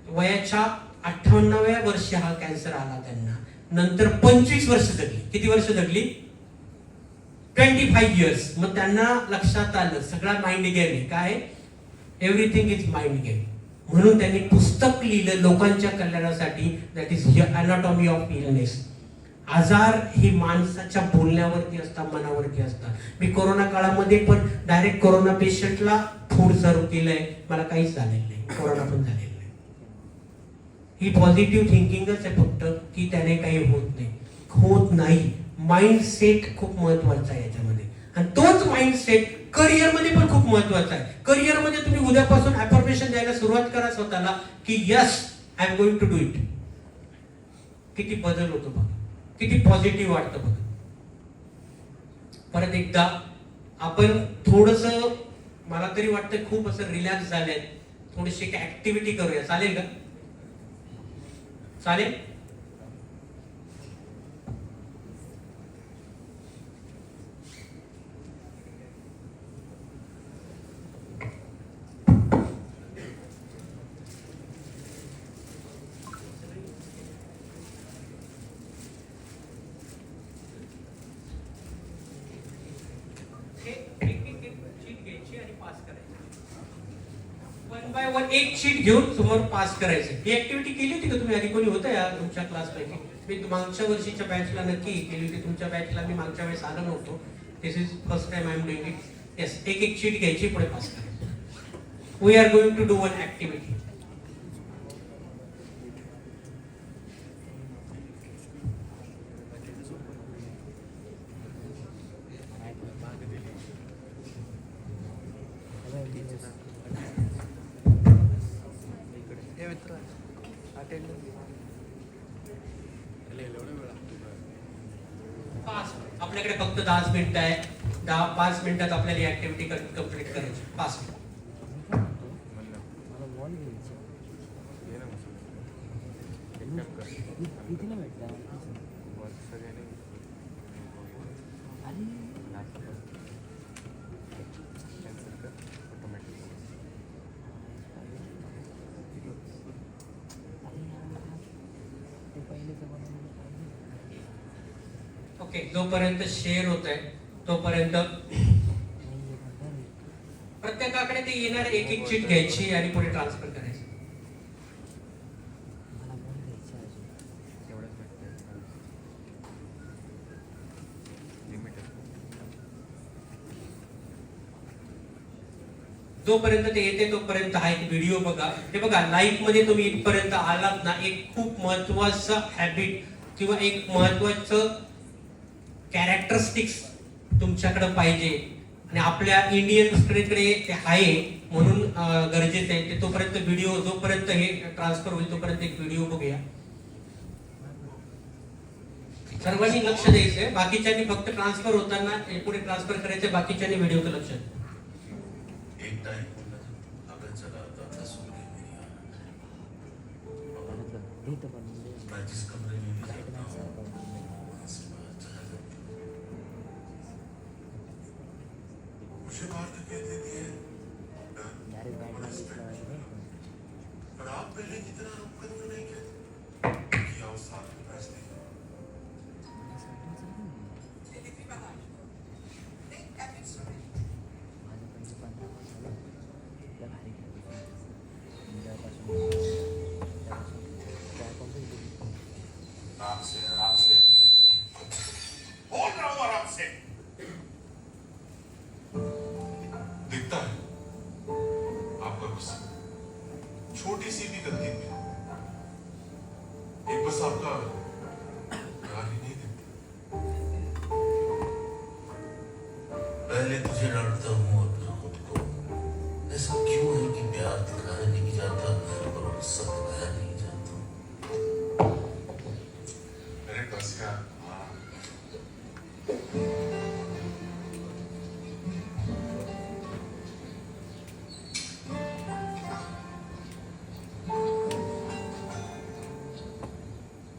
वयाच्या 58व्या वर्षी हा कॅन्सर आला त्यांना. नंतर 25 वर्ष जगली. किती वर्ष जगली? 25 इयर्स. मग त्यांना लक्षात आलं सगळा माइंड गेम आहे. काय? Everything is mind game. म्हणून त्यांनी पुस्तक लिहिलं लोकांच्या कल्याणासाठी, that is anatomy of illness. आजार ही माणसाच्या बोलण्यावरती असतात, मनावरती असतात. मी कोरोना काळामध्ये पण डायरेक्ट कोरोना पेशंटला फूड सर्व केलंय, मला काहीच झालेलं नाही, कोरोना पण झालेलं नाही. ही पॉझिटिव्ह थिंकिंगच आहे फक्त, की त्याने काही होत नाही. माइंडसेट खूप महत्वाचा आहे याच्यामध्ये, आणि तोच माइंडसेट करिअरमध्ये पण खूप महत्वाचा आहे. करिअरमध्ये तुम्ही उद्यापासून अफर्मेशन द्यायला सुरुवात करा स्वतःला, की yes I am going to do it. किती बदल होतो बघा, किती पॉझिटिव्ह वाटतं बघा. परत एकदा आपण थोडस, मला तरी वाटतं खूप असं रिलॅक्स झालंय, थोडीशी एक ऍक्टिव्हिटी करूया, चालेल का? चालेल. वन बाय वन एक शीट घेऊन समोर पास करायचं. ही ऍक्टिव्हिटी केली होती का तुम्ही आधी? कोणी होतं या तुमच्या क्लासपैकी? मी मागच्या वर्षीच्या बॅचला नक्की केली होती. तुमच्या बॅचला मी मागच्या वेळेस आलो नव्हतो. This is first time I am doing it. Yes, एक शीट घ्यायची, पुढे पास करायचं. We are going to do one activity. आपल्याकडे फक्त 10 मिनिटं आहे. 5 मिनिटात आपल्याला ही ऍक्टिव्हिटी कंप्लीट करायची. 5 मिनिट. ओके, जोपर्यंत शेअर होत आहे तोपर्यंत प्रत्येकाकडे ते येणार एक शीट घ्यायची आणि पुढे ट्रान्सफर करायची. जोपर्यंत ते येते तोपर्यंत हा एक व्हिडिओ बघा. हे बघा, लाईफ मध्ये तुम्ही इथपर्यंत आलात ना, एक खूप महत्वाचं हॅबिट किंवा एक महत्वाचं कॅरेक्टरिस्टिक्स तुमच्याकडे पाहिजे, आणि आपल्या इंडियन स्ट्रीटकडे ते आहे म्हणून गरजेचं आहे ते. तोपर्यंत व्हिडिओ, जोपर्यंत हे ट्रान्सफर होईल तोपर्यंत एक व्हिडिओ बघूया. सर्वांनी लक्ष द्यायचंय. बाकीच्यांनी फक्त ट्रान्सफर होताना पुढे ट्रान्सफर करायचं, बाकीच्यांनी व्हिडिओचं लक्ष. एक टाइम अगर चला आता सूर्य मेरी आंख, मैं जिस कमरे में भी जाता हूँ वहाँ से बाहर चला जाता हूँ। मुझे बाहर धकेल देती है डर और रिस्पेक्ट, पर आप पहले की तरह रुक कर क्यों नहीं कहते कि आओ साथ में बैठते हैं? आराम से बोल रहा हूं, आराम से. दिखता है आपका गुस्सा छोटी सी भी गलती पे, एक बस आपका प्यार ही नहीं दिखता. पहले तुझे डांटता हूं और फिर खुद को. ऐसा क्यों है कि प्यार दिखाया नहीं जाता और गुस्सा दिखाया नहीं जाता?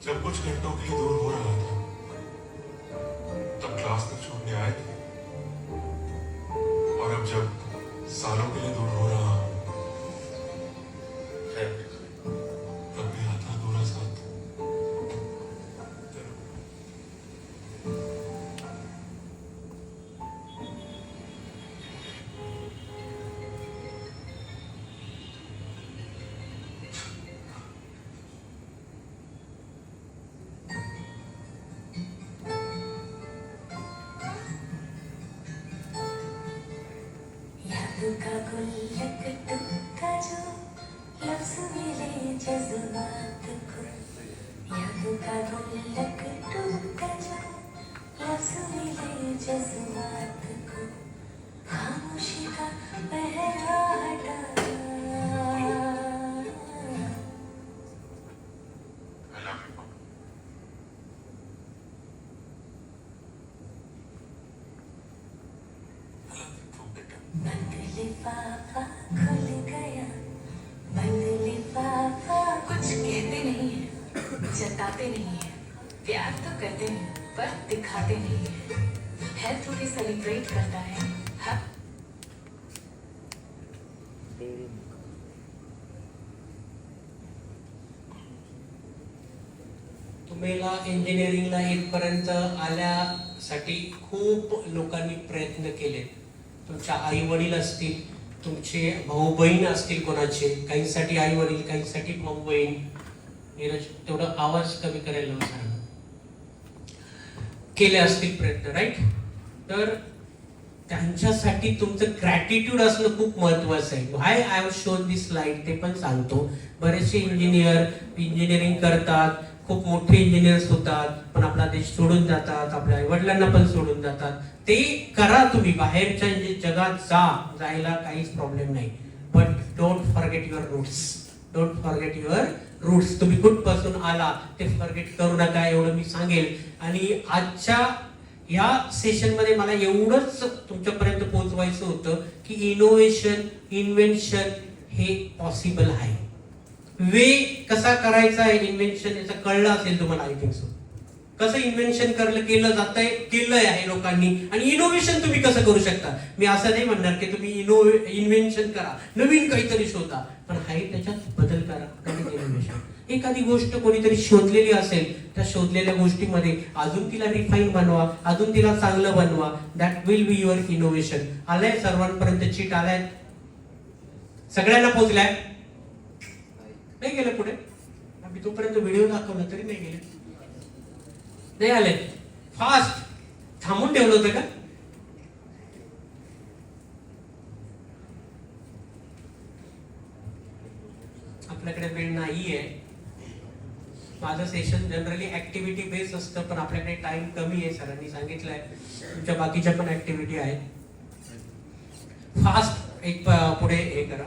जब कुछ घंटों के लिए दूर हो रहा था तब क्लास में छोड़ने आए थे, और अब जब सालों के लिए दूर हो रहा हूं तब भी आता दूरा साथ. याद का गुल्लक टूटा जो लफ्ज मिले जज्बात को, याद का गुल्लक टूटा जो लफ्ज मिले जज्बात को, खामोशी का पहरा हटा। I love you, Mom. I love you too, बेटा. बंद लिफाफा खुल गया, बंद लिफाफा। कुछ कहते नहीं है, जताते नहीं है, प्यार तो करते हैं पर दिखाते नहीं है, थोड़ी सेलिब्रेट करता है। हाँ तुम्हाला इंजिनिअरिंगला इथपर्यंत आल्यासाठी खूप लोकांनी प्रयत्न केले. तुमच्या आई वडील असतील, तुमचे भाऊ बहीण असतील, कोणाचे काहींसाठी आई वडील, काहींसाठी भाऊ बहीण. नीरज तेवढं आवाज कमी करायला लावा सांगा. केले असतील प्रयत्न, राईट? तर त्यांच्यासाठी तुमचं ग्रॅटिट्यूड असणं खूप महत्वाचं आहे. Why I have shown this slide ते पण सांगतो. बरेचसे इंजिनिअरिंग करतात, खूप मोठे इंजिनियर्स होतात, पण आपला देश सोडून जातात, आपल्या आई वडिलांना पण सोडून जातात. ते करा तुम्ही, बाहेरच्या जगात जायला काहीच प्रॉब्लेम नाही. But don't forget your roots. Don't forget your roots. तुम्ही कुठपासून आला ते फॉरगेट करू नका, एवढं मी सांगेल. आणि आजच्या या सेशन मध्ये मला एवढंच तुमच्यापर्यंत पोहोचवायचं होतं की इनोव्हेशन, इन्व्हेन्शन हे पॉसिबल आहे. वे कसा करायचा आहे इन्व्हेन्शन याचं कळलं असेल तुम्हाला, आय थिंक सो. कसं इन्व्हेन्शन केलं जातंय, केलंय आहे लोकांनी. आणि इनोव्हेशन तुम्ही कसं करू शकता. मी असं नाही म्हणणार की तुम्ही इन्व्हेन्शन करा, नवीन काहीतरी शोधा, पण आहे त्याच्यात बदल करा. इनोव्हेशन एखादी गोष्ट कोणीतरी शोधलेली असेल, त्या शोधलेल्या गोष्टीमध्ये अजून तिला रिफाईन बनवा, अजून तिला चांगलं बनवा. That will be your innovation. आलंय सर्वांपर्यंत चीट आलाय, सगळ्यांना पोहोचलाय, नाही गेलं पुढे. आम्ही तोपर्यंत व्हिडिओ दाखवला तरी नाही गेले, नाही आले. फास्ट थांबून ठेवलं होतं का? आपल्याकडे वेळ नाहीये. माझं सेशन जनरली ऍक्टिव्हिटी बेस्ड असतं, पण आपल्याकडे टाइम कमी आहे. सरांनी सांगितलंय तुमच्या बाकीच्या पण ऍक्टिव्हिटी आहेत. फास्ट एक पुढे हे करा.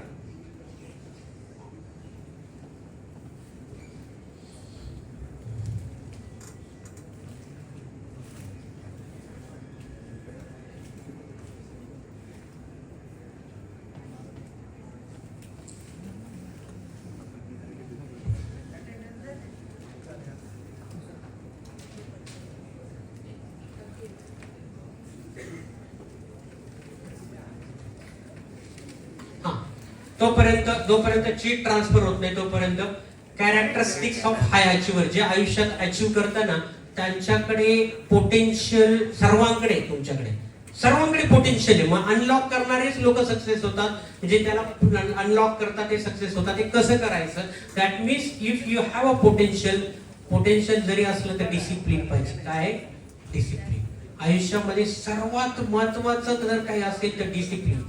जोपर्यंत चीट ट्रान्सफर होत नाही तोपर्यंत कॅरेक्टरिस्टिक्स ऑफ हाय अचिव्हर, जे आयुष्यात अचीव्ह करताना त्यांच्याकडे पोटेन्शियल सर्वांकडे, तुमच्याकडे सर्वांकडे पोटेन्शियल आहे. मग अनलॉक करणारेच लोक सक्सेस होतात, म्हणजे त्याला अनलॉक करतात ते सक्सेस होतात. ते कसं करायचं? That means if you have a potential जरी असलं तर डिसिप्लिन पाहिजे. काय? डिसिप्लिन. आयुष्यामध्ये सर्वात महत्वाचं जर काही असेल तर डिसिप्लिन.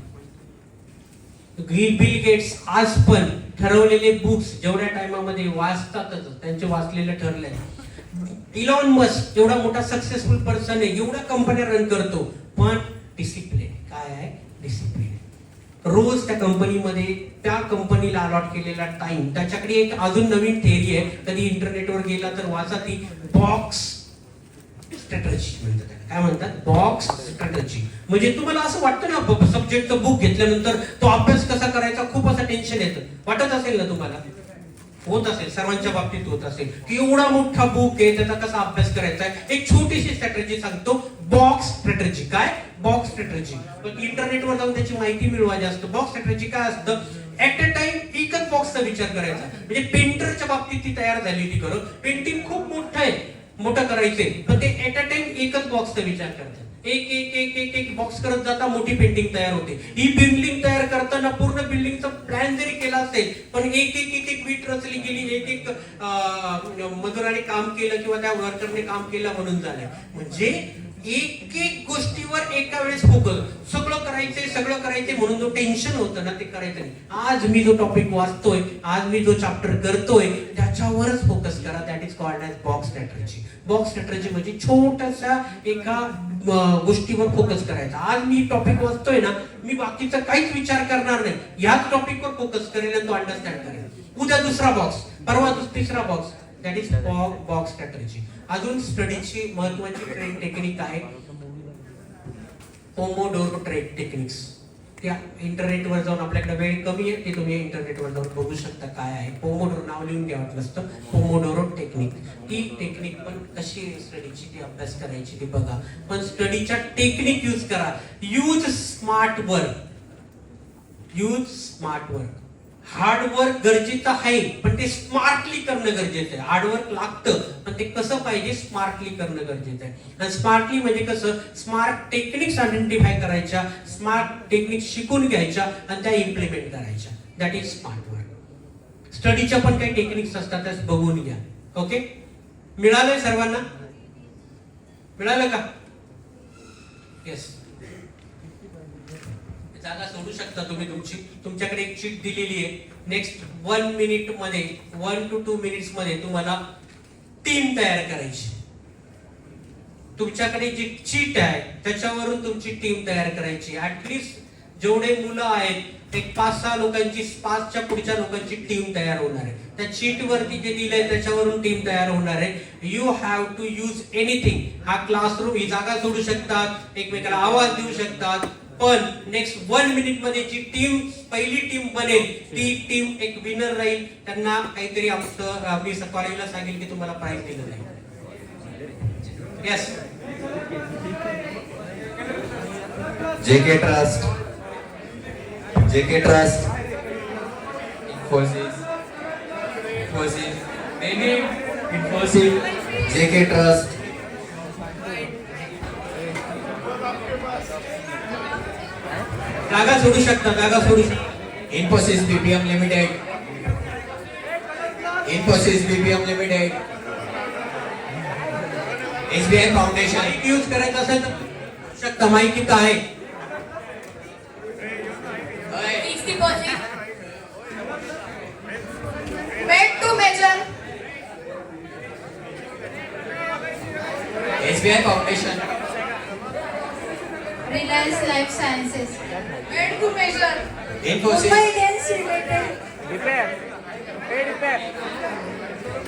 बिल गेट्स आज पण ठरवलेले बुक्स जेवढ्या टाइमामध्ये वाचतातच, त्यांचे वाचलेलं ठरलंय. इलॉन मस्क एवढा मोठा सक्सेसफुल पर्सन आहे, एवढ्या कंपन्या रन करतो, पण डिसिप्लिन. काय आहे? डिसिप्लिन. रोज त्या कंपनीमध्ये त्या कंपनीला अलॉट केलेला टाइम. त्याच्याकडे एक अजून नवीन थेअरी आहे, कधी इंटरनेटवर गेला तर वाचा ती. बॉक्स स्ट्रॅटेजी म्हणतात. काय म्हणतात? Box strategy. म्हणजे तुम्हाला असं वाटतं ना, सब्जेक्टचं बुक घेतल्यानंतर तो अभ्यास कसा करायचा खूप असं टेन्शन येतं, वाटत असेल ना तुम्हाला? होत असेल, सर्वांच्या बाबतीत होत असेल की एवढा मोठा बुक आहे, त्याचा कसा अभ्यास करायचा आहे. एक छोटीशी स्ट्रॅटेजी सांगतो, बॉक्स स्ट्रॅटेजी. काय? Box strategy. इंटरनेटवर जाऊन त्याची माहिती मिळवा जास्त. बॉक्स स्ट्रॅटेजी काय असतं? ऍट अ टाइम एकच बॉक्सचा विचार करायचा. म्हणजे पेंटरच्या बाबतीत ती तयार झाली ती करो. पेंटिंग खूप मोठं आहे, मोठं करायचंय, पण ते ऍट अ टाइम एकच बॉक्सचा विचार करतात. एक एक एक एक एक बॉक्स करत जाता मोठी पेंटिंग तयार होते. ही बिल्डिंग तयार करताना पूर्ण बिल्डिंगचा प्लॅन जरी केला असेल, पण एक एक एक एक वीट रचली गेली, एक एक मजुराने काम केलं किंवा त्या वर्करने काम केलं म्हणून झालंय. म्हणजे एक एक गोष्टीवर एका वेळेस फोकस. सगळं करायचं करायचंय सगळं करायचंय म्हणून जो टेन्शन होतं ना ते करायचं नाही. आज मी जो टॉपिक वाचतोय, आज मी जो चॅप्टर करतोय त्याच्यावरच फोकस करा. That is called as box strategy. Box strategy म्हणजे छोट्याशा एका गोष्टीवर फोकस करायचा. आज मी टॉपिक वाचतोय ना, मी बाकीचा काहीच विचार करणार नाही, याच टॉपिकवर फोकस करेल आणि तो अंडरस्टँड करेल. उद्या दुसरा बॉक्स, परवा तिसरा box. That is box strategy. अजून स्टडीची महत्वाची ट्रेन टेक्निक आहे पोमोडोरो टेक्निक्स. त्या इंटरनेटवर जाऊन, आपल्याकडे वेळ कमी आहे, ते तुम्ही इंटरनेटवर जाऊन बघू शकता काय आहे. पोमोडोरो नाव लिहून घ्या वाटलं असतं. Pomodoro technique. ती टेक्निक पण कशी आहे स्टडीची, ती अभ्यास करायची ती बघा. पण स्टडीच्या टेक्निक यूज करा. Use smart work. Use smart work. Hard work गरजेचं आहे, पण ते स्मार्टली करणं गरजेचं आहे. हार्डवर्क लागतं, पण ते कसं पाहिजे, स्मार्टली करणं गरजेचं आहे. आणि स्मार्टली म्हणजे कसं, स्मार्ट टेक्निक्स आयडेंटिफाय करायच्या, स्मार्ट टेक्निक्स शिकून घ्यायच्या आणि त्या इम्प्लिमेंट करायच्या. That is smart work. स्टडीच्या पण काही टेक्निक्स असतात, त्याच बघून घ्या. ओके, मिळालंय सर्वांना? मिळालं का? येस. जागा सोडू शकता तुम्ही तुमची. तुमच्याकडे एक शीट दिलेली आहे. नेक्स्ट 1 मिनिट मध्ये, 1 to 2 मिनिट्स मध्ये तुम्हाला टीम तयार करायची. तुमच्याकडे जी शीट आहे त्याच्यावरून तुमची टीम तयार करायची. ऍटलिस्ट जेवढे मुलं आहेत एक 5-6 लोकांची, 5च्या पुढच्या लोकांची टीम तयार होणार आहे. त्या शीट वरती जे दिलंय त्याच्यावरून टीम तयार होणार आहे. You have to use anything. हा क्लासरूम, ही जागा सोडू शकतात, एकमेकाला आवाज देऊ शकतात, पण नेक्स्ट 1 मिनिट मध्ये जी टीम, पहिली टीम बनेल ती टीम एक विनर राहील. त्यांना काहीतरी आमचं, मी कॉलेजला सांगेल की तुम्हाला प्राइज दिलं जाईल. Yes. JK trust, JK trust, Infosys, maybe Infosys, JK trust, जागा सोडू शकता, जागा सोडू शकता. Infosys BPM Limited, Infosys BPM Limited, SBI Foundation. Mic use करायचं असेल तर शकता. माईक इथं आहे. Fixed deposit. Made to measure. SBI Foundation, Reliance Life Sciences. Made to measure. Infosys, Mumbai Indians Limited.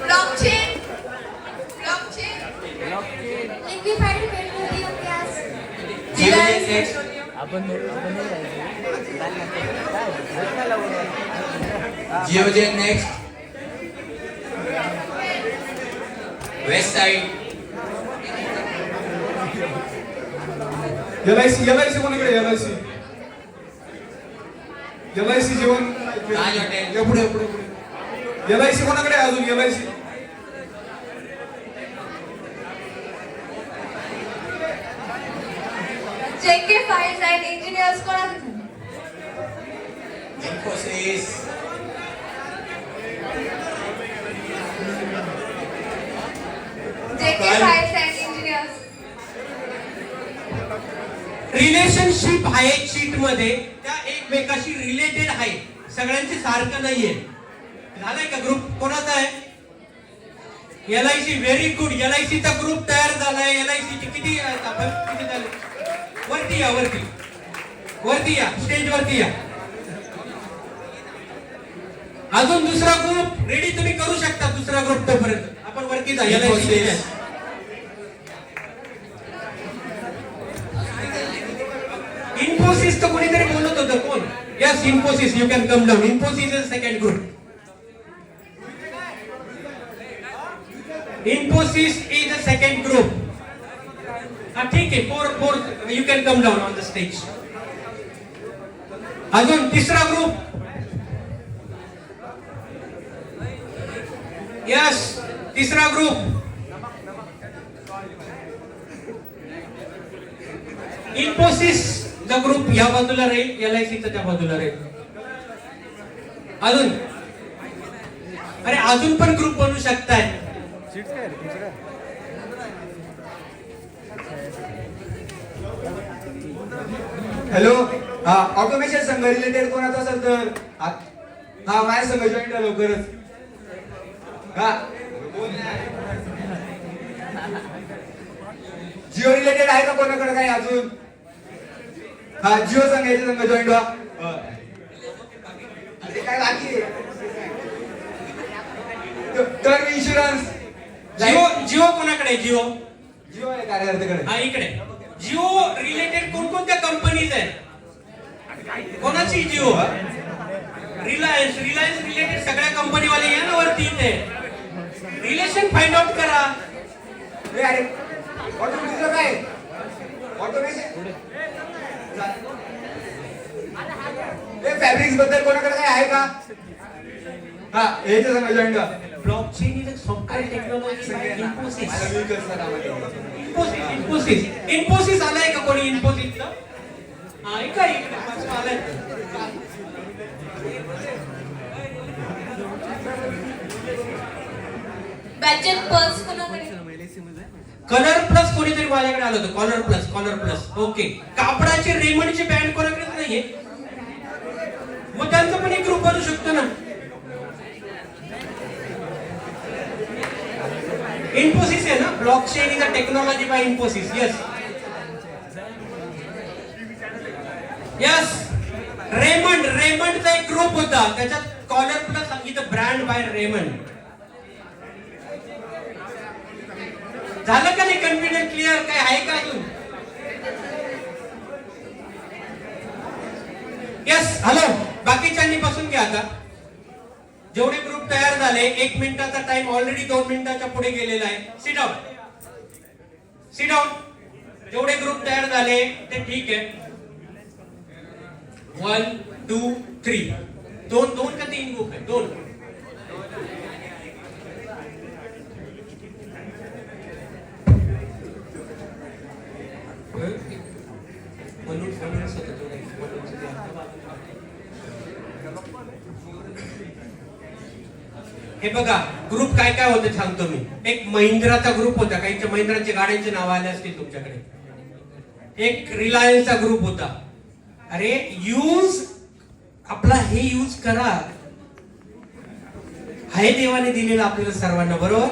Blockchain. Blockchain. Liquefied petroleum gas. Geogen Next, Geogen Next, Westside, LIC कोणाकडे? LIC जीवन Taj Hotel, या पुढे LIC कोणाकडे आहे अजून? LIC JK Files and Engineers कोणाकडे? Infosys, JK Files and Engineers. Relationship आहे शीट मध्ये, त्या एकमेकाशी रिलेटेड आहे, सगळ्यांची सारखं नाहीये. झालंय का? ग्रुप कोणाचा आहे? LIC. Very good. LIC चा ग्रुप तयार झालाय. LIC चे किती आहेत आपण? किती झाले? वरती या, वरती या, स्टेज वरती या. अजून दुसरा ग्रुप रेडी तुम्ही करू शकता. दुसरा ग्रुप तोपर्यंत आपण वरती जा. LIC. इन्फोसिस तर कोणीतरी बोलत होतं. कोण? Yes, Infosys. You can come down. Infosys is second group. Infosys is a second group. ठीक आहे. Four you can come down on the stage. अजून तिसरा ग्रुप. यस, तिसरा ग्रुप. इन्फोसिस चा ग्रुप या बाजूला राहील, LIC चा त्या बाजूला राहील. अजून, अरे अजून पण ग्रुप बनवू शकताय. हॅलो. हा ऑटोमेशन संघ रिलेटेड कोणाचा असेल तर हा माझ्या संघ जॉईन करा लवकरच. हा जिओ रिलेटेड आहे का कोणाकडे काही अजून? हा जिओ संघ याच्या संघ जॉईन व्हा. अरे काय बाकी टर्म इन्शुरन्स जिओ कोणाकडे आहे? जिओ आहे कार्यकर्त्याकडे. हा इकडे जिओ रिलेटेड कोणकोणत्या कंपनीज आहेत? कोणाची जिओ? रिलायन्स रिलेटेड सगळ्या कंपनीवाले या ना वरती इथे. रिलेशन फाइंड आउट करा. अरे ऑटोमेशन काय? ऑटोमेशन फॅब्रिक्स बद्दल कोणाकडे काय आहे का? हा याच्या संघ जॉईन व्हा. Blockchain is a software technology by Infosys. मला मी कसं कामाला इन्फोसिस आलाय का कोणी इन्फोसिसचं? हा इकडे इकडे आलाय. बॅचेट पर्स कोणाकडे? कलर प्लस कोणीतरी माझ्याकडे आलं होतं. Collar plus okay. कापडाचे रेमंडचे बँड कोणाकडेच नाहीये. मग त्यांचं पण एक ग्रुप बनू शकतो ना. इन्फोसिस आहे ना. Blockchain is a technology by Infosys. Yes रेमंडचा एक ग्रुप होता. त्याच्यात कॉलर प्लस इथं ब्रँड बाय रेमंड. झालं का नाही? कन्फिडन्स क्लिअर काय आहे का अजून? Yes hello. बाकीच्यांनी बसून घ्या आता. जेवढे ग्रुप तयार झाले 1 मिनिटाचा टाइम ऑलरेडी 2 मिनिटाच्या पुढे गेलेला आहे. Sit down. जेवढे ग्रुप तयार झाले ते ठीक आहे. 1 2 3 दोन का 3 ग्रुप आहे? 2. हे बघा ग्रुप काय काय होते सांगतो मी. एक महिंद्राचा ग्रुप होता. काहींच्या महिंद्राच्या गाड्यांचे नाव आले असतील तुमच्याकडे. एक रिलायन्सचा ग्रुप होता. अरे यूज आपला हे यूज करा. हाय देवाने दिलेलं आपल्याला सर्वांना. बरोबर.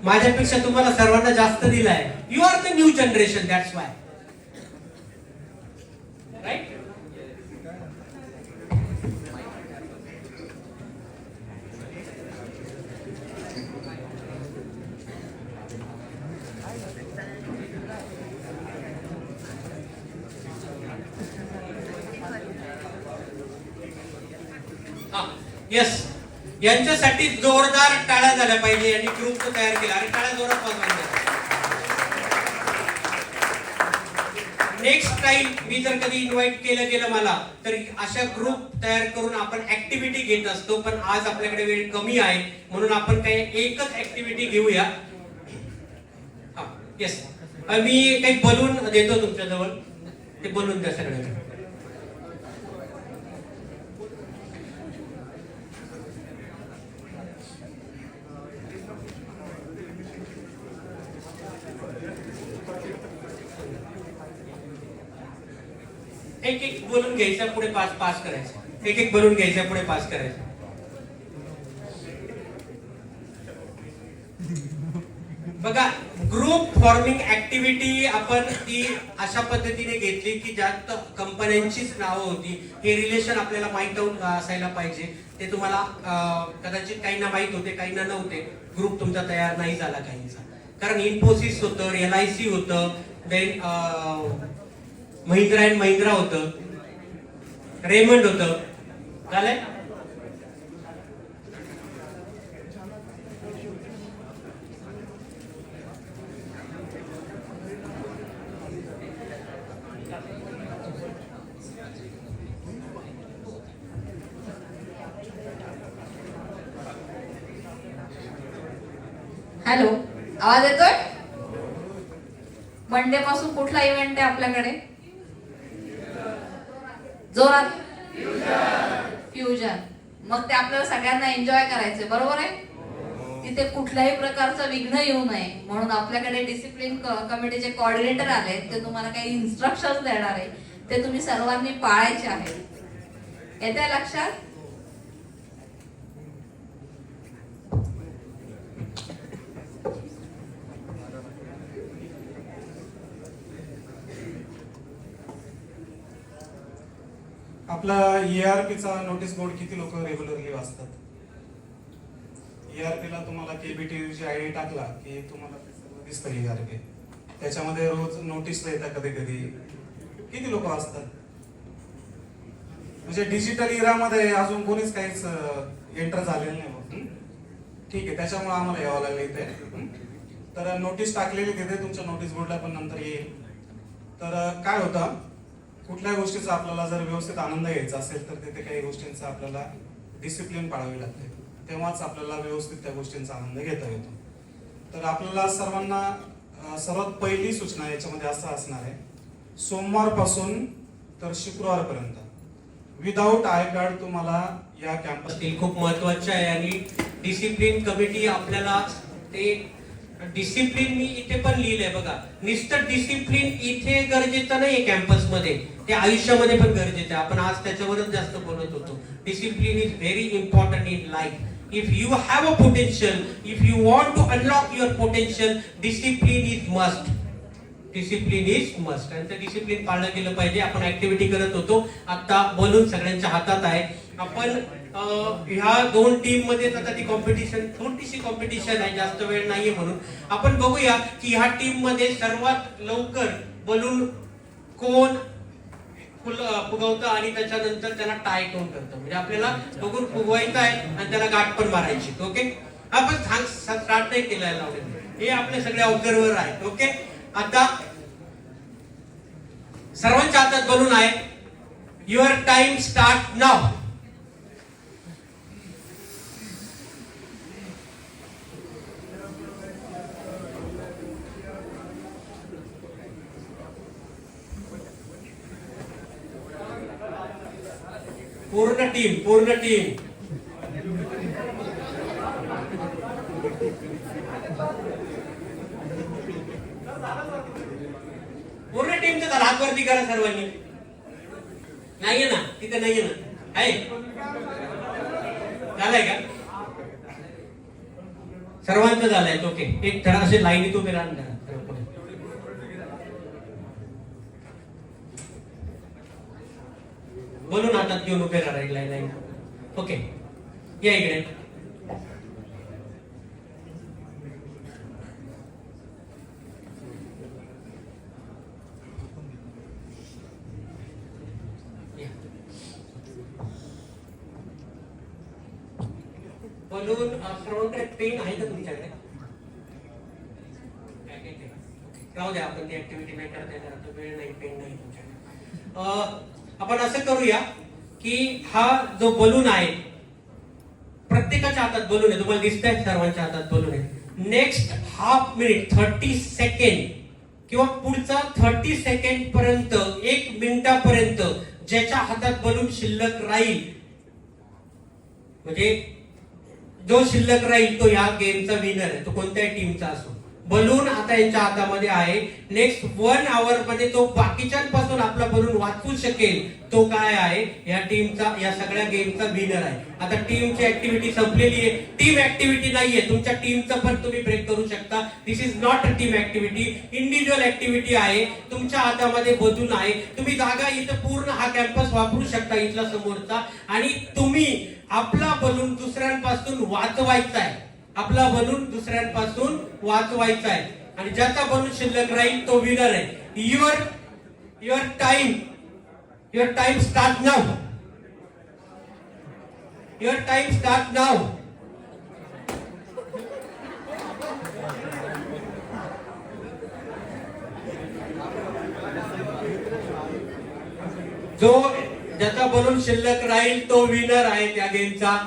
माझ्यापेक्षा तुम्हाला सर्वांना जास्त दिलाय. You are the new generation. That's why. Right. Yes यांच्यासाठी जोरदार टाळ्या झाल्या पाहिजे. यांनी ग्रुप तयार केला. अरे टाळ्या जोरात वाजवा. नेक्स्ट टाइम मी जर कधी इन्व्हाइट केलं गेलं मला तर अशा ग्रुप तयार करून आपण ऍक्टिव्हिटी घेत असतो. पण आज आपल्याकडे वेळ कमी आहे म्हणून आपण काही एकच ऍक्टिव्हिटी घेऊया. येस मी काही बलून देतो तुमच्याजवळ. ते बलून द्या सगळ्यांना. एक बोलून घ्यायचा पुढे पास करायचं. एक बोलून घ्यायचा पुढे पास करायचं. बघा ग्रुप फॉर्मिंग ऍक्टिव्हिटी आपण ती अशा पद्धतीने घेतली की ज्यात कंपन्यांचीच नावं होती. हे रिलेशन आपल्याला माहित असायला पाहिजे. ते तुम्हाला कदाचित काहींना माहित होते काहींना नव्हते. ग्रुप तुमचा तयार नाही झाला काहींचा. कारण इन्फोसिस होतं, LIC होतं, देन महिंद्रा अँड महिंद्रा होतं, रेमंड होतं. झालंय. हॅलो, आवाज येतोय? मंडे पासून कुठला इव्हेंट आहे आपल्याकडे? जोरात फ्युजन. मग ते आपल्याला सगळ्यांना एन्जॉय करायचंय. बरोबर आहे. तिथे कुठल्याही प्रकारचं विघ्न येऊ नये म्हणून आपल्याकडे डिसिप्लिन कमिटीचे कोऑर्डिनेटर आले, ते तुम्हाला काही इन्स्ट्रक्शन देणार आहे, ते तुम्ही सर्वांनी पाळायचे आहेत. येते लक्षात? आपला ERP चा नोटीस बोर्ड किती लोक रेग्युलरली वाचतात? ERP ला तुम्हाला KBTची आयडी टाकला की तुम्हाला ते सर्व दिसतं ERP. त्याच्यामध्ये रोज नोटीस येतात कधी कधी. किती लोक वाचतात? म्हणजे डिजिटल इरामध्ये अजून कोणीच काहीच एंटर झालेलं नाही. ठीक आहे, त्याच्यामुळे आम्हाला यावं लागलं इथे. तर नोटीस टाकलेली तिथे तुमच्या नोटीस बोर्डला पण नंतर येईल. तर काय होतं, कुठल्या गोष्टीचा आपल्याला जर व्यवस्थित आनंद घ्यायचा असेल तर तिथे काही गोष्टींचा आपल्याला डिसिप्लिन पाळावी लागते, तेव्हाच आपल्याला व्यवस्थित त्या गोष्टींचा आनंद घेता येतो. तर आपल्याला सर्वांना सर्वात पहिली सूचना याच्यामध्ये असं असणार आहे, सोमवारपासून तर शुक्रवारपर्यंत विदाऊट आय कार्ड तुम्हाला या कॅम्पस खूप महत्वाचं आहे. आणि डिसिप्लिन कमिटी आपल्याला ते डिसिप्लिन मी इथे पण लिहिलंय बघा. नुसतं डिसिप्लिन इथे गरजेचं नाहीये कॅम्पसमध्ये, ते आयुष्यामध्ये पण गरजेचं आहे. आपण आज त्याच्यावरच जास्त बोलत होतो. Discipline is very important in life. If you have a potential, if you want to unlock your potential, discipline is must. Discipline is must. आणि ते डिसिप्लिन पाळलं गेलं पाहिजे. आपण ऍक्टिव्हिटी करत होतो, आता बोलून सगळ्यांच्या हातात आहे. आपण ह्या दोन टीम मध्ये आता ती कॉम्पिटिशन, छोटीशी कॉम्पिटिशन आहे, जास्त वेळ नाहीये म्हणून आपण बघूया की ह्या टीम मध्ये सर्वात लवकर बलून कोण फुगवतं आणि त्याच्यानंतर त्याला टाय कोण करतं. म्हणजे आपल्याला बघून फुगवायचं आहे आणि त्याला गाठ पण मारायची. ओके, आपण स्टार्ट नाही केलाय लावले, हे आपले सगळे ऑब्झर्वर आहेत. ओके, आता सर्वांच्या हातात बलून आहे. युअर टाइम स्टार्ट नाव. पूर्ण टीम पूर्ण टीम तर हात वरती करा सर्वांनी. नाहीये ना तिथे, नाहीये ना, आहे झालंय का सर्वांचं? झालंय. ओके, एक जरा असे लाईनीत उभे राहून बोलून हातात घेऊन उभे राहायला लाईन. ओके, या इकडे. बलून पेन आहे का तुमच्याकडे? राहू द्या, आपण ती ऍक्टिव्हिटी नाही करता येणार, आता वेळ नाही, पेन नाही तुमच्याकडे. आपण असं करूया की हा जो बलून आहे, प्रत्येकाच्या हातात बलून आहे, तुम्हाला दिसतंय सर्वांच्या हातात बलून आहे. नेक्स्ट हाफ मिनिट 30 सेकंड किंवा पुढचा 30 सेकंड पर्यंत, 1 मिनिटापर्यंत ज्याच्या हातात बलून शिल्लक राहील, म्हणजे जो शिल्लक राहील तो या गेमचा विनर आहे, तो कोणत्याही टीमचा असो. बलून आता यांच्या हातामध्ये आहे. नेक्स्ट 1 आवर मध्ये तो बाकीच्यांपासून आपला बलून वाचू शकेल, तो काय आहे, या टीमचा, या सगळ्या गेमचा विनर आहे. आता टीमची ऍक्टिव्हिटी संपलेली आहे. टीम ऍक्टिव्हिटी नाहीये, तुमच्या टीमचं पण तुम्ही ब्रेक करू शकता. This is not a team activity, individual activity आहे. तुमच्या हातामध्ये बलून आहे, तुम्ही जागा इथं पूर्ण हा कॅम्पस वापरू शकता इथला समोरचा, आणि तुम्ही आपला बलून दुसऱ्यांपासून वाचवायचा आहे. आपला बलून दुसऱ्यांपासून वाचवायचा आहे आणि ज्याचा बलून शिल्लक राहील तो विनर आहे. Your time start now. Your time start now. जो ज्याचा बलून शिल्लक राहील तो विनर आहे त्या गेमचा.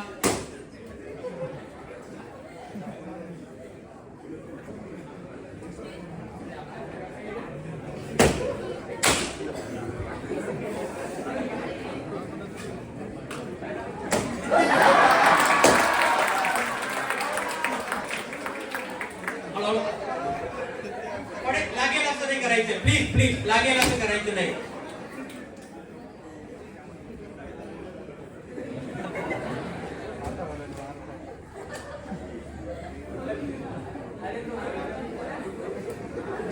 नाही.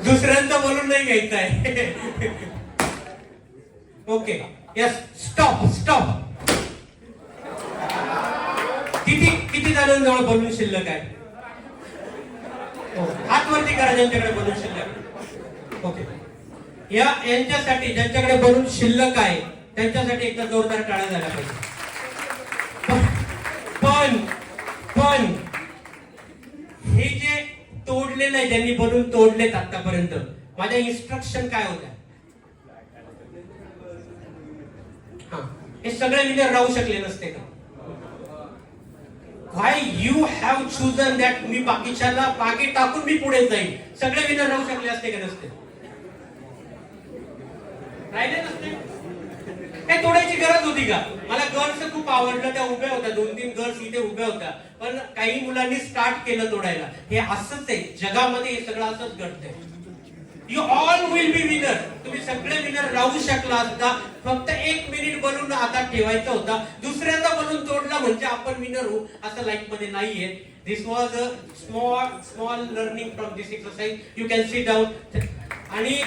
दुसऱ्यांचं बोलून नाही घ्यायचं आहे. Okay, yes, stop stop. किती जणांजवळ बोलून शिल्लक आहे? हात वरती करा ज्यांच्याकडे बोलून शिल्लक. ओके, यांच्यासाठी ज्यांच्याकडे बोलून शिल्लक आहे त्यांच्यासाठी एकदा जोरदार टाळ्या झाल्या पाहिजे. पण हे जे तोडलेलं आहे, ज्यांनी बोलून तोडलेत आतापर्यंत, माझ्या इन्स्ट्रक्शन काय होत्या? हे सगळे विनर राहू शकले नसते का? व्हाय यू हॅव चूजन दॅट मी बाकीच्याला मागे टाकून मी पुढे जाईल? सगळे विनर राहू शकले असते का नसते? राहिले नसते. काय तोडायची गरज होती का? मला गर्ल्स खूप आवडलं, त्या उभ्या होत्या, 2-3 गर्ल्स इथे उभ्या होत्या, पण काही मुलांनी स्टार्ट केलं तोडायला. हे असंच आहे जगामध्ये, हे सगळं असंच घडतंय. You all will be winner. तुम्ही सगळे विनर राहू शकला असता. फक्त 1 मिनिट बोलून आता ठेवायचा होता. दुसऱ्यांदा बोलून तोडला म्हणजे आपण विनर होऊ असं लाईफ मध्ये नाहीये. This was a small learning from this exercise. You can sit down. आणि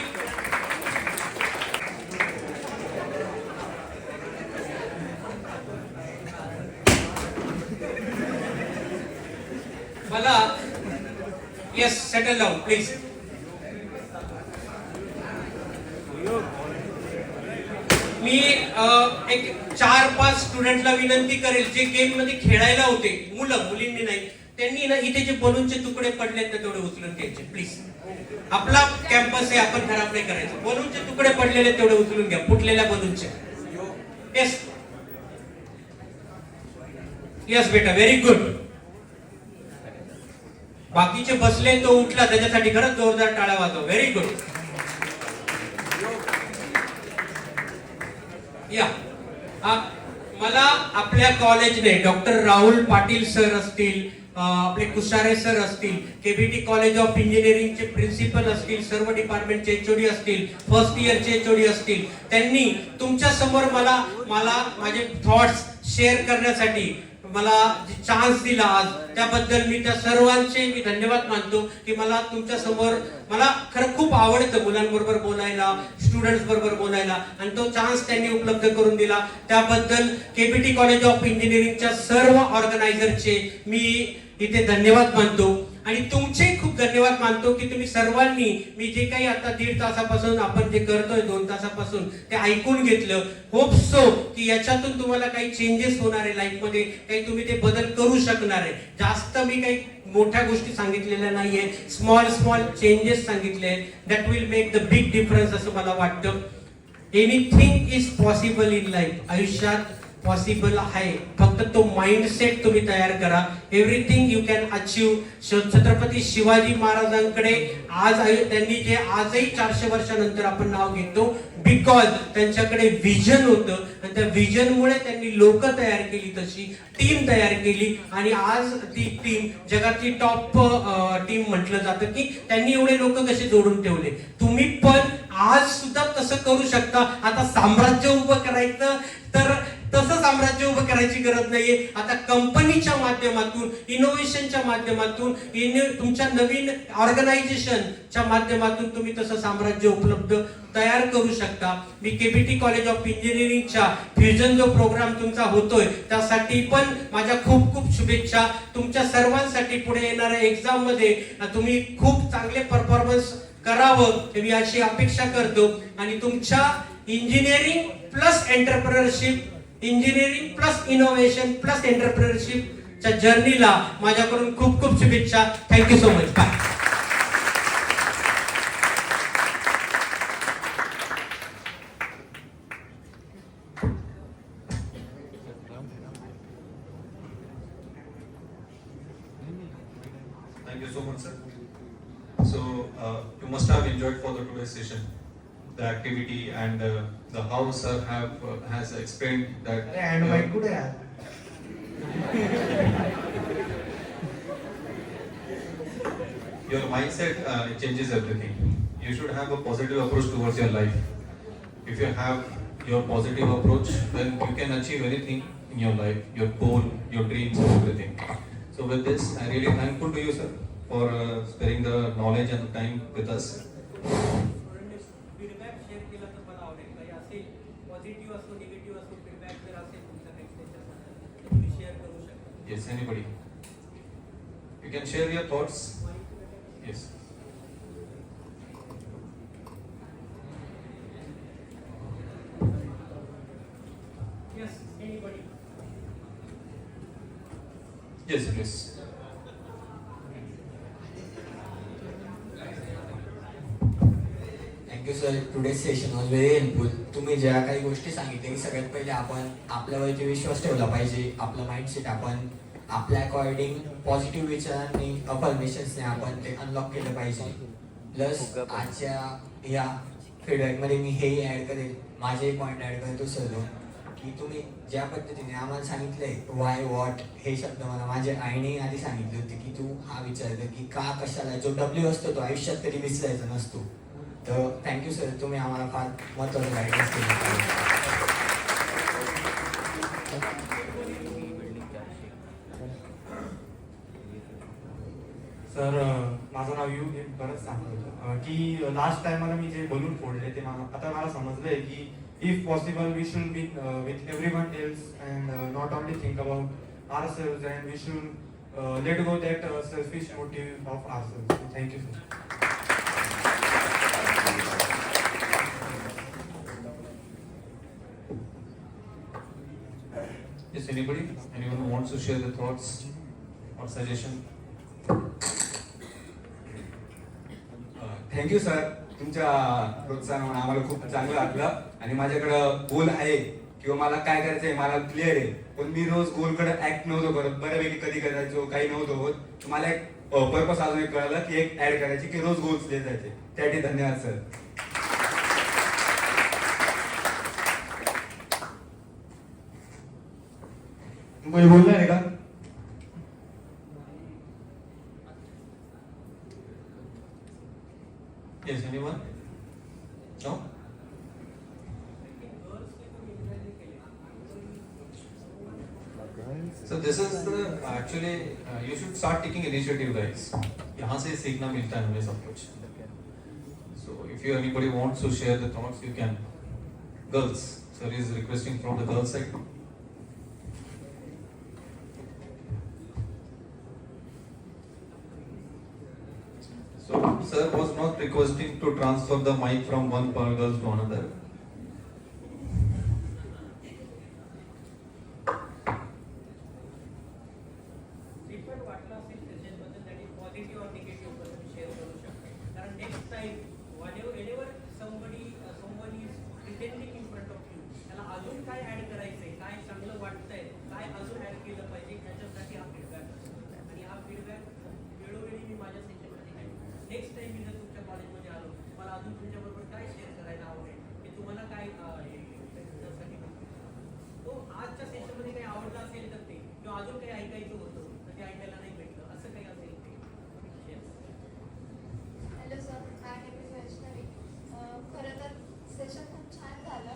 मला येस, सेटल डाऊन प्लीज. मी एक 4-5 स्टुडंटला विनंती करेल जे गेम मध्ये खेळायला होते, मुलं, मुलींनी नाही, त्यांनी ना इथे जे बलूनचे तुकडे पडलेत ना तेवढे उचलून घ्यायचे प्लीज. आपला कॅम्पस आहे, आपण खराब नाही करायचं. बलूनचे तुकडे पडलेले तेवढे उचलून घ्या, फुटलेल्या बलूनचे. येस यस बेटा, व्हेरी गुड. बाकीचे बसले, तो उठला, त्याच्यासाठी खरंच जोरदार टाळ्या वाजवा. Very good. या मला आपल्या कॉलेजने डॉक्टर राहुल पाटील सर असतील, आपले कुशारे सर असतील, केबीटी कॉलेज ऑफ इंजिनिअरिंगचे प्रिन्सिपल असतील, सर्व डिपार्टमेंटचे एचओडी असतील, फर्स्ट इयरचे एचओडी असतील, त्यांनी तुमच्या समोर मला माझे थॉट्स शेअर करण्यासाठी मला चान्स दिला आज, त्याबद्दल मी त्या सर्वांचे मी धन्यवाद मानतो. की मला तुमच्या समोर, मला खरं खूप आवडतं मुलांबरोबर बोलायला, स्टुडंट्स बरोबर बोलायला, आणि तो चान्स त्यांनी उपलब्ध करून दिला. त्याबद्दल केबीटी कॉलेज ऑफ इंजिनिअरिंगच्या सर्व ऑर्गनायझरचे मी इथे धन्यवाद मानतो. आणि तुमचे खूप धन्यवाद मानतो की तुम्ही सर्वांनी मी जे काही आता 1.5 तासापासून आपण जे करतोय, 2 तासापासून ते ऐकून घेतलं. होप सो की याच्यातून तुम्हाला काही चेंजेस होणार आहे लाईफ मध्ये, काही तुम्ही ते बदल करू शकणार आहे. जास्त मी काही मोठ्या गोष्टी सांगितलेल्या नाहीये, स्मॉल चेंजेस सांगितले, that will make the big difference असं मला वाटतं. Anything is possible in life. आयुष्यात पॉसिबल आहे, फक्त तो माइंडसेट तुम्ही तयार करा. Everything you can achieve. Chhatrapati Shivaji महाराजांकडे आज त्यांनी जे आजही 400 वर्षानंतर आपण नाव घेतो, बिकॉज त्यांच्याकडे विजन होतं, आणि त्या विजनमुळे त्यांनी लोक तयार केली, तशी टीम तयार केली, आणि आज ती टीम जगातली टॉप टीम म्हटलं जातं. की त्यांनी एवढे लोक कसे जोडून ठेवले. तुम्ही पण आज सुद्धा तसं करू शकता. आता साम्राज्य उभं करायचं तर तसं साम्राज्य उभं करायची गरज नाहीये. आता कंपनीच्या माध्यमातून, इनोव्हेशनच्या माध्यमातून, तुमच्या नवीन ऑर्गनायझेशनच्या माध्यमातून तुम्ही तसं साम्राज्य उपलब्ध तयार करू शकता. मी केबीटी कॉलेज ऑफ इंजिनिअरिंगच्या फ्युजन जो प्रोग्राम तुमचा होतोय त्यासाठी पण माझ्या खूप शुभेच्छा. तुमच्या सर्वांसाठी पुढे येणाऱ्या एक्झाम मध्ये तुम्ही खूप चांगले परफॉर्मन्स करावं मी अशी अपेक्षा करतो. आणि तुमच्या engineering plus entrepreneurship, engineering plus innovation plus एंटरप्रेन्योरशिपच्या जर्नीला माझ्याकडून खूप शुभेच्छा. Thank you so much. Bye. Thank you so much, sir. So you must have enjoyed for the today's session, the activity and the how sir has explained that. And why could I? Your mindset changes everything. You should have a positive approach towards your life. if you have your positive approach, then you can achieve anything in your life, your goal, your dreams, everything. So with this, I'm really thankful to you, sir, for sparing the knowledge and the time with us. Feedback share केला तर मला आवडेल. काही असेल पॉझिटिव्ह असो निगेटिव्ह असो फीडबॅक जर असेल तुमचा काही त्याच्याबद्दल तर तुम्ही शेअर करू शकता. Yes, anybody. You can share your thoughts. Yes. Yes, anybody. Yes, please. Thank you sir. Today session was very helpful. तुम्ही ज्या काही गोष्टी सांगितल्या की सगळ्यात पहिले आपण आपल्यावरती विश्वास ठेवला पाहिजे. आपलं माइंडसेट आपण आपल्या अकॉर्डिंग पॉझिटिव्ह विचारांनी अफर्मेशन्सने आपण ते अनलॉक केलं पाहिजे. प्लस आजच्या या फीडबॅकमध्ये मी हेही ॲड करेल, माझे पॉईंट ॲड करेल दुसरं की तुम्ही ज्या पद्धतीने आम्हाला सांगितलंय वाय वॉट हे शब्द मला माझ्या आईने आधी सांगितले होते की तू हा विचार कर की का कशाला जो डब्ल्यू असतो तो आयुष्यात कधी विसरायचा नसतो. तर थँक्यू सर, तुम्ही आम्हाला फार महत्त्वाचं गायडन्स केलं. सर माझं नाव यू हे बरंच सांगत होतं की लास्ट टाइमला मी जे बलून फोडले ते आता मला समजलंय की if possible we should be with everyone else and not only think about ourselves and we should let go that selfish motive of ourselves. Thank you sir. Yes, anybody? Anyone who wants to share their thoughts or suggestion? Thank you sir, तुमच्या प्रोत्साहनामुळे आम्हाला खूप चांगलं वाटलं. आणि माझ्याकडं गोल आहे किंवा मला काय करायचंय मला क्लिअर आहे, पण मी रोज गोलकडे ऍक्ट नव्हतो करत. बऱ्यापैकी कधी करायचो काही नव्हतं होत. मला एक पर्पस अजून एक कळालं की एक ऍड करायची की रोज गोल्स लिहायचे. त्यासाठी धन्यवाद सर. कोणी बोलणार आहे का? Yes, anyone? No? So this is the actually you should start taking initiative, guys. यहाँ से सीखना मिलता है हमें सब कुछ. So if you anybody wants to share the thoughts, you can. Girls, sir is requesting from the girls side. So sir was not requesting to transfer the mic from one girl to another. Different वाटलं असेल त्याच्याबद्दल त्याने पॉझिटिव्ह और निगेटिव्ह बद्दल शेअर करू शकता. कारण next time whenever somebody someone is pretending in front of you, त्याला अजून काय ऍड करायचंय, काय चांगलं वाटतंय, काय अजून ऍड केलं पाहिजे याच्यासाठी हा फीडबॅक असतो. आणि हा फीडबॅक वेळोवेळी मी माझ्या सेशनमध्ये घेईन. नेक्स्ट टाइम मी जर तुमच्या कॉलेजमध्ये आलो, मला अजून तुमच्याबरोबर काय शेअर करायला आवडेल, की तुम्हाला काय त्याच्यासाठी तो आजच्या सेशनमध्ये काही आवडलं असेल तर ते, किंवा अजून काही ऐकायचं होतं तर ते ऐकायला नाही भेटलं असं काही असेल ते. Hello sir, my name is Vaishnavi. खरं तर सेशन खूप छान झालं.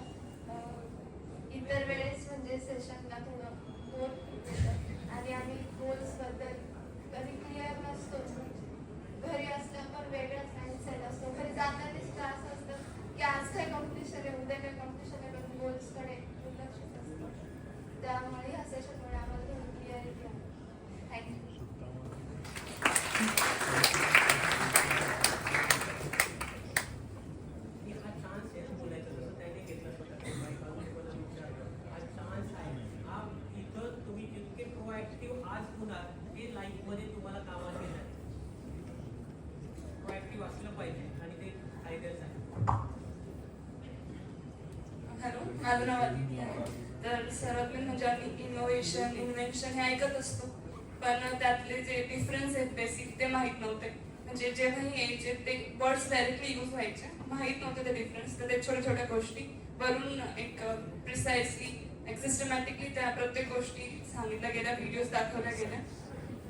इतर वेळेस म्हणजे सेशनला थोडं बोर होतं आणि आम्ही गोल्सबद्दल कधी क्लिअर नसतो. घरी असल्यावर वेगळाच माइंडसेट असतो. घरी जातानाच क्लास असतं की आज काय कॉम्पिटिशन आहे, उद्या काय कॉम्पिटिशन आहे, पण गोल्सकडे दुर्लक्षित असतं. त्यामुळे ह्या सेशनमुळे आम्हाला थोडी क्लिअरिटी आहे. थँक्यू. हा चान्स आहे बोलायचं, जसं त्याने घेतलं हा चान्स आहे. हा इथं तुम्ही जितके प्रोएक्टिव्ह आज होणार ते लाईफमध्ये तुम्हाला कामात येणार. प्रोएक्टिव्ह असलं पाहिजे आणि ते फायद्याचं आहे. हॅलो, माझं नाव अदिती आहे. तर सर्वात मेन म्हणजे आम्ही इनोव्हेशन इन्व्हेन्शन हे ऐकत असतो, पण त्यातले जे डिफरन्स आहेत बेसिक ते माहीत नव्हते. म्हणजे जेव्हाही यायचे ते वर्ड्स डायरेक्टली यूज व्हायचे, माहीत नव्हते ते डिफरन्स. तर ते छोट्या छोट्या गोष्टी वरून एक प्रिसाइजली एक सिस्टमॅटिकली त्या प्रत्येक गोष्टी सांगितल्या गेल्या, व्हिडिओज दाखवल्या गेल्या.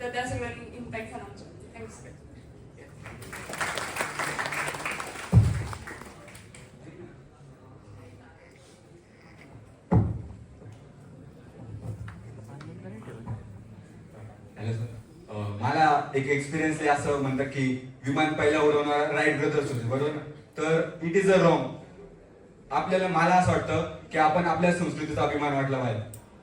तर त्या सगळ्यांनी इम्पॅक्ट झाला आमच्या. थँक्स. एक एक्सपिरियन्सली असं म्हणतात की विमान पहिला उडवणारा राईट ब्रदर्स होते, बरोबर ना? तर इट इज अ रॉंग. आपल्याला मला असं वाटतं की आपण आपल्या संस्कृतीचा अभिमान वाटला पाहिजे.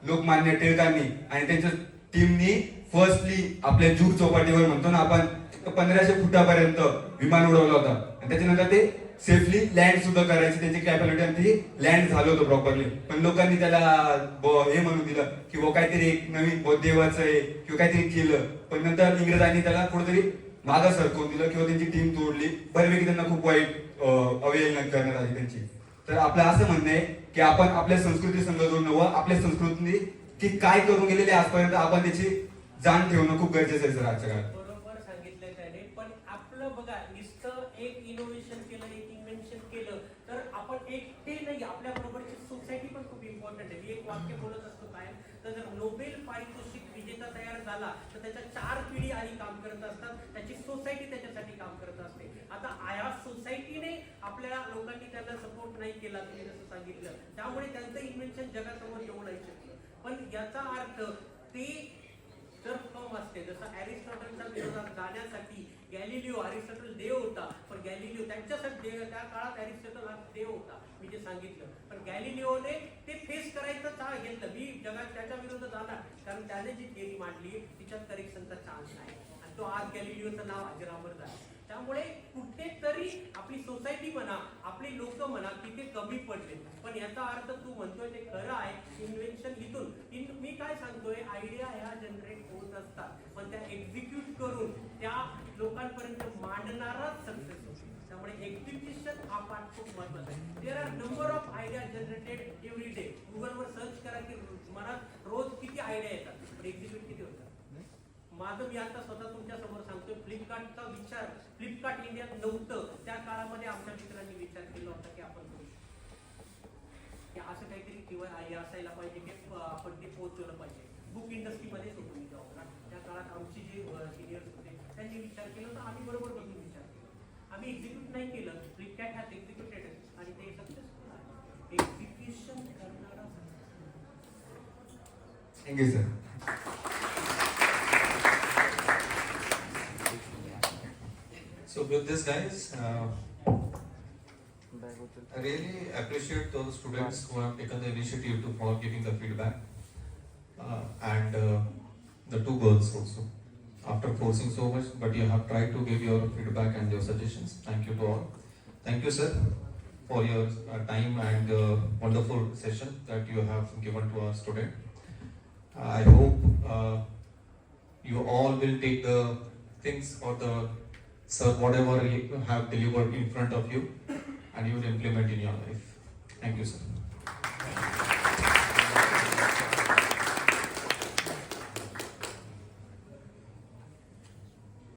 लोकमान्य टिळकांनी आणि त्यांच्या टीमनी फर्स्टली आपल्या जूट चौपाटीवर म्हणतो ना आपण 1500 फुटापर्यंत विमान उडवलं होतं आणि त्याच्यानंतर ते सेफली लँड सुद्धा करायची त्यांची कॅपॅबिलिटी आणि ती लँड झालं होतं प्रॉपरली. पण लोकांनी त्याला हे म्हणून दिलं की वो काहीतरी एक नवीन देवाचं आहे किंवा काहीतरी केलं. पण नंतर इंग्रजांनी त्याला कुठेतरी मागं सरकवून दिलं किंवा त्यांची टीम तोडली. बऱ्यापैकी त्यांना खूप वाईट अवहेलना करण्यात आली त्यांची. तर आपलं असं म्हणणं आहे की आपण आपल्या संस्कृती संघ जोडणं व आपल्या संस्कृतीने की काय करून गेलेले आजपर्यंत आपण त्याची जाण ठेवणं खूप गरजेचं आहे सर आजच्या काळात. बरोबर सांगितलं त्याने. पण आपलं बघा, नुसतं एक इनोव्हेशन केलं, एक इन्व्हेन्शन केलं तर आपण एकटे नाही, आपल्या बरोबरची सोसायटी पण खूप इम्पॉर्टंट आहे. मी एक वाक्य बोलत असतो काय, तर जर नोबेल पारितोषिक विजेता तयार झाला तर त्याच्या 4 पिढी आधी काम करत असतात, त्याची सोसायटी त्याच्यासाठी काम करत असते. आता या सोसायटीने आपल्या लोकांनी त्यांना सपोर्ट नाही केला, तुम्ही जसं सांगितलं, त्यामुळे त्यांचं इन्व्हेन्शन जगासमोर येऊ नाही शकलं. पण याचा अर्थ ते तर फर्म असते. जसं अरिस्टॉटलच्या विरोधात जाण्यासाठी अरिस्टॉटल देव होता, पण गॅलिलिओ त्यांच्यासाठी देव, त्या काळात अरिस्टॉटल हा देव होता, मी जे सांगितलं. पण गॅलिलिओने ते फेस करायचं घेतलं, मी जगात त्याच्या विरोधात जाणार, कारण त्याने जी थिअरी मांडली तिच्यात करेक्शनचा चान्स नाही आणि तो आज गॅलिलिओचं नाव अजरामर झालं. त्यामुळे कुठेतरी आपली सोसायटी म्हणा, आपली लोक म्हणा, तिथे कमी पडले. पण याचा अर्थ तू म्हणतोय ते खरं आहे. इन्व्हेन्शन इथून मी काय सांगतोय, आयडिया ह्या जनरेट होत असतात, पण त्या एक्झिक्यूट करून त्या लोकांपर्यंत मांडणाराच सक्सेस होतो. त्यामुळे एक्झिक्युशन हा पार्ट खूप महत्वाचा आहे. There are number of idea generated every day. गुगलवर सर्च करा की मनात रोज किती आयडिया येतात, पण एक्झिक्यूट किती होतात. माझं मी आता स्वतः तुमच्या समोर सांगतोय, फ्लिपकार्टचा विचार फ्लिपकार्ट इंडियात नव्हतं त्या काळामध्ये आमच्या मित्रांनी विचार केला होता की आपण करू की असं काहीतरी किंवा असायला पाहिजे की आपण ते पोहोचवलं पाहिजे. बुक इंडस्ट्रीमध्येच होतो मी जॉबला. त्या काळात आमचे जे सिनियर्स होते त्यांनी विचार केला होता, आम्ही बरोबर बघून विचार केला. आम्ही एक्झिक्यूट नाही केलं, फ्लिपकार्ट हॅज एक्झिक्युटेड आणि ते सक्सेसफुल आहे. एक्झिक्युशन करणारा. Thank you sir. So with this, guys, I really appreciate those students who have taken the initiative for giving the feedback, and the 2 girls also. After forcing so much, but you have tried to give your feedback and your suggestions. Thank you to all. Thank you, sir, for your time and wonderful session that you have given to us today. I hope you all will take the things or the whatever you have delivered in front of you and you will implement in your life. Thank you, sir.